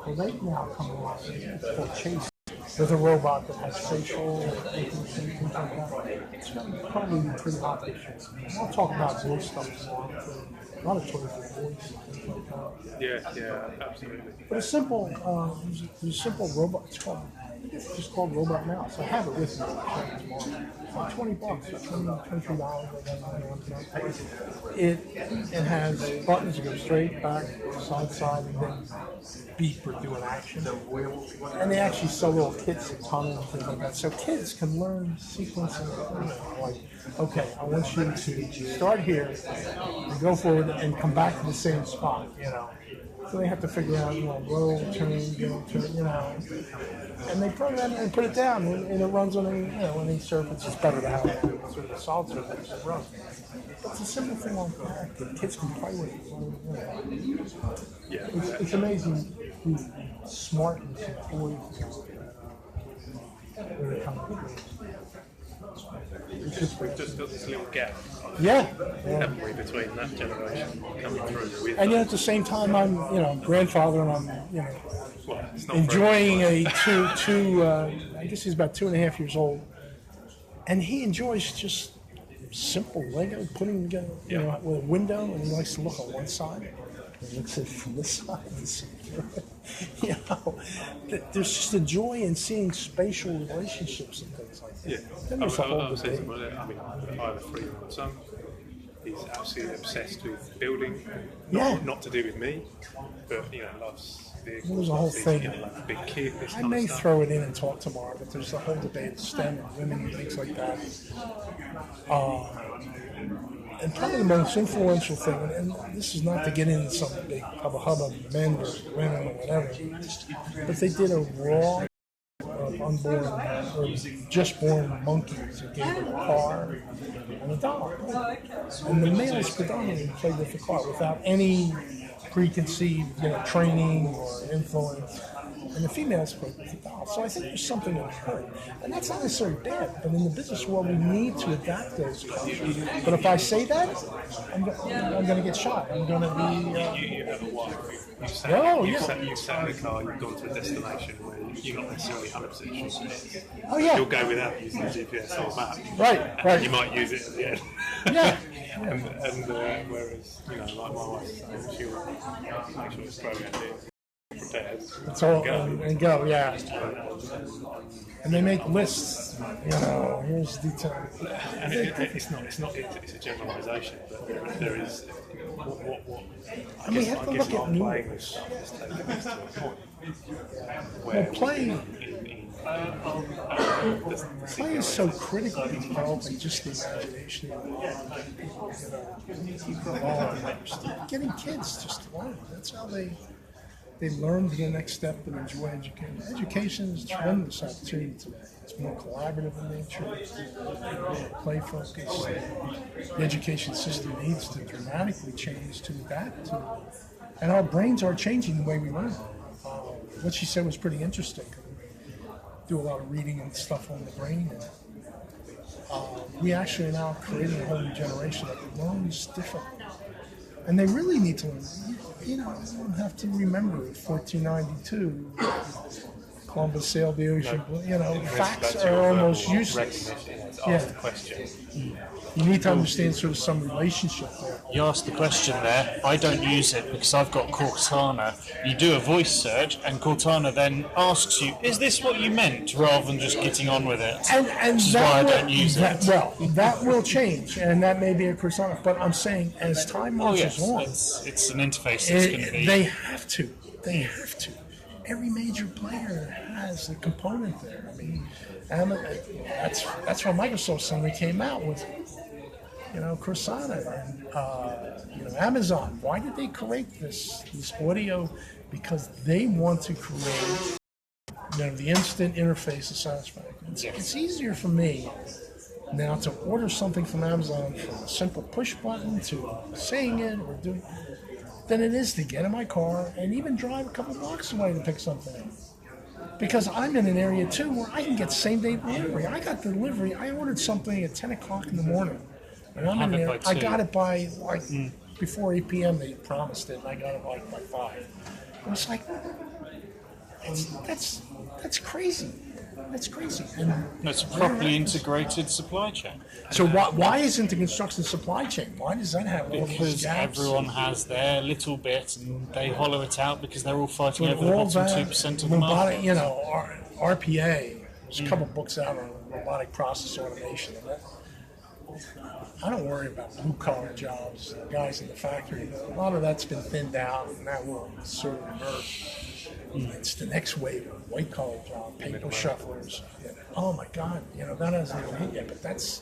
well, they've now come along. It's called Chase. There's a robot that has facial recognition, things like that. It's going to probably be pretty hot this year. I'll talk about voice stuff tomorrow. A lot of toys with voice and things like that. Yeah, absolutely. But a simple, there's a simple robot. It's just called Robot Mouse. I have it with me. It's like $20, $23. It has buttons that go straight, back, side, and then beep or do an action. And they actually sell little kits of tunnels and things like that. So kids can learn sequencing. Like, okay, I want you to start here and go forward and come back to the same spot, So they have to figure out, roll, turn, and they program it and put it down, and it runs on any surface. It's better to have a sort of a solid surface that runs. But it's a simple thing like that that kids can play with. It's amazing the smartness of toys when it comes to We've just got this little gap, haven't we, between that generation coming through with. And yet at the same time, I'm, grandfather, and I'm, enjoying I guess he's about 2.5 years old, and he enjoys just simple Lego, putting together, with a window, and he likes to look on one side, and looks at it from this side. There's just a joy in seeing spatial relationships and things like that. I have a 3-year-old son. He's absolutely obsessed with building. Not to do with me, but loves vehicles. There's a whole thing. Like a big kid. I may throw it in and talk tomorrow, but there's a whole debate of STEM and women and things like that. And probably the most influential thing, and this is not to get into some big hubba of men versus women or whatever, but they did a raw unborn or just born monkeys and gave them a car and a dog. And the males predominantly played with the car without any preconceived training or influence. And the females played with the doll. So I think there's something inherent. And that's not necessarily bad, but in the business world we need to adapt those cultures. But if I say that, I'm going to get shot. I'm going to be... You have a wife. You've sat in the car, you've gone to a destination where you're not necessarily 100% sure. Oh, yeah. You'll go without using the GPS or map. Right. You might use it at the end. Yeah. and whereas, like my wife, she'll make sure it's programmed in. It's all and go, yeah. And they make lists, here's detail. And it's a generalisation, but there is what I mean, you have to look at news. Play is so critical in developing just the imagination of people, getting kids just to learn. That's how they they learn to the next step and enjoy education. Education is a tremendous opportunity today. It's more collaborative in nature, it's more play focused. The education system needs to dramatically change to adapt to, and our brains are changing the way we learn. What she said was pretty interesting. We do a lot of reading and stuff on the brain, and we actually are now creating a whole new generation that learns differently. And they really need to learn. You know, you don't have to remember 1492, Columbus sailed the ocean. You know, facts are almost useless. Ask the question. You need to understand sort of some relationship there. You asked the question there. I don't use it because I've got Cortana. You do a voice search, and Cortana then asks you, "Is this what you meant?" rather than just getting on with it. And which is why I don't use it. Well, that will change, and that may be a Cortana. But I'm saying, as time marches on, it's an interface that's going to be. They have to. They have to. Every major player has a component there. I mean, and that's why Microsoft suddenly came out with, you know, Cortana and you know, Amazon. Why did they create this audio? Because they want to create, you know, the instant interface of satisfaction. It's easier for me now to order something from Amazon from a simple push button to saying it or doing than it is to get in my car and even drive a couple blocks away to pick something up. Because I'm in an area too where I can get same day delivery. I got delivery. I ordered something at 10 o'clock in the morning, and I'm in there. I got it by like before 8 p.m. They promised it, and I got it like by 5. It was like that's crazy. That's crazy. And it's a properly integrated supply chain. So why isn't the construction supply chain? Why does that have all these Because gaps? everyone has their little bit and they hollow it out because they're all fighting over the bottom 2% of the market. You know, RPA, there's a couple books out on robotic process automation. I don't worry about blue-collar jobs, guys in the factory. A lot of that's been thinned out, and that will sort of emerge. It's the next wave of white-collar jobs, paper shufflers. Oh my God, you know, that hasn't even hit yet, but that's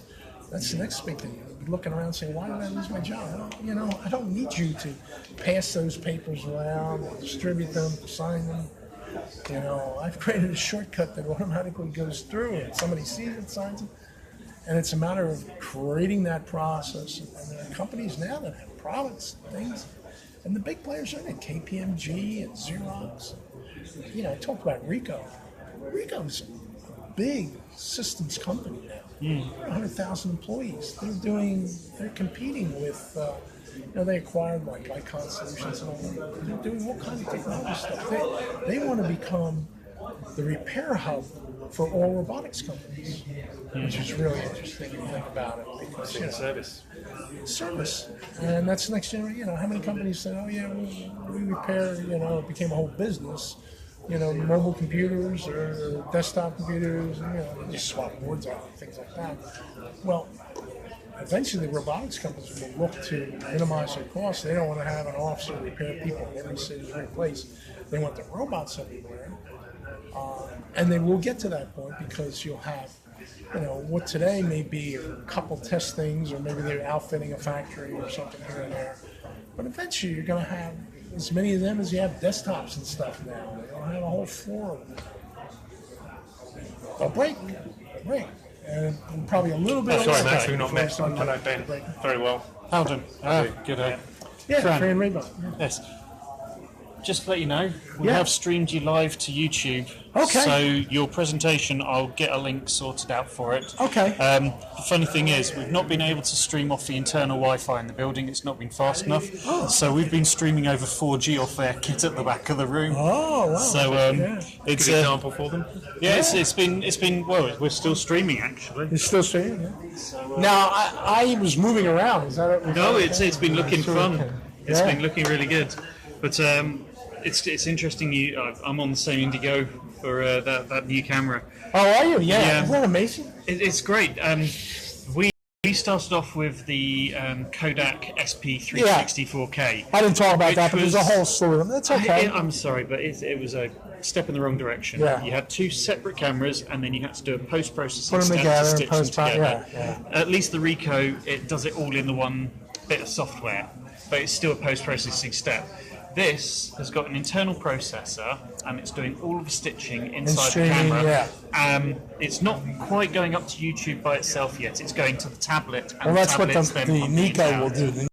the next big thing. You'll be looking around saying, why did I lose my job? You know, I don't need you to pass those papers around, and distribute them, sign them. You know, I've created a shortcut that automatically goes through, and somebody sees it, signs it. And it's a matter of creating that process. And there are companies now that have products and things, and the big players are in it, KPMG and Xerox. You know, I talked about Ricoh. Ricoh's a big systems company now. 100,000 employees. They're competing with, you know, they acquired like Icon Solutions and all that. They're doing all kinds of technology stuff. They want to become the repair hub for all robotics companies, which is really interesting when you think about it. Because, you know, service, and that's the next generation. You know, how many companies say, "Oh yeah, we repair." You know, it became a whole business. You know, mobile computers or desktop computers. You know, you just swap boards out and things like that. Well, eventually, the robotics companies will look to minimize their costs. They don't want to have an officer repair people in every city, every place. They want the robots everywhere. And they will get to that point because you'll have, you know, what today may be a couple test things, or maybe they're outfitting a factory or something here and there. But eventually you're going to have as many of them as you have desktops and stuff now. You'll have a whole floor of them. They'll break. And probably a little bit. Sorry, Max, we've not met. I know Ben very well. Howden. Good day. Yeah, Fran Rainbow. Yes. Just to let you know, we have streamed you live to YouTube. Okay. So your presentation, I'll get a link sorted out for it. Okay. The funny thing is, we've not been able to stream off the internal Wi-Fi in the building. It's not been fast enough. Oh. So we've been streaming over 4G off their kit at the back of the room. Oh, wow. So it's an example for them. Yeah, it's been well. We're still streaming actually. It's still streaming. Yeah. So, now I was moving around. Is that it? No, it's been looking fun. It's been looking really good, but it's interesting. I'm on the same Indigo for that new camera. Oh, are you? Yeah. Isn't that amazing? It's great. We started off with the Kodak SP360 4K. I didn't talk about that, but there's a whole story. That's okay. I'm sorry, but it was a step in the wrong direction. Yeah. You had two separate cameras, and then you had to do a post-processing Put them step together, to stitch them together. Yeah. At least the Ricoh, it does it all in the one bit of software, but it's still a post-processing step. This has got an internal processor, and it's doing all of the stitching inside the streaming, camera. yeah. It's not quite going up to YouTube by itself yet. It's going to the tablet, and Well, that's what tablet's the then pumping it Nico out. will do. The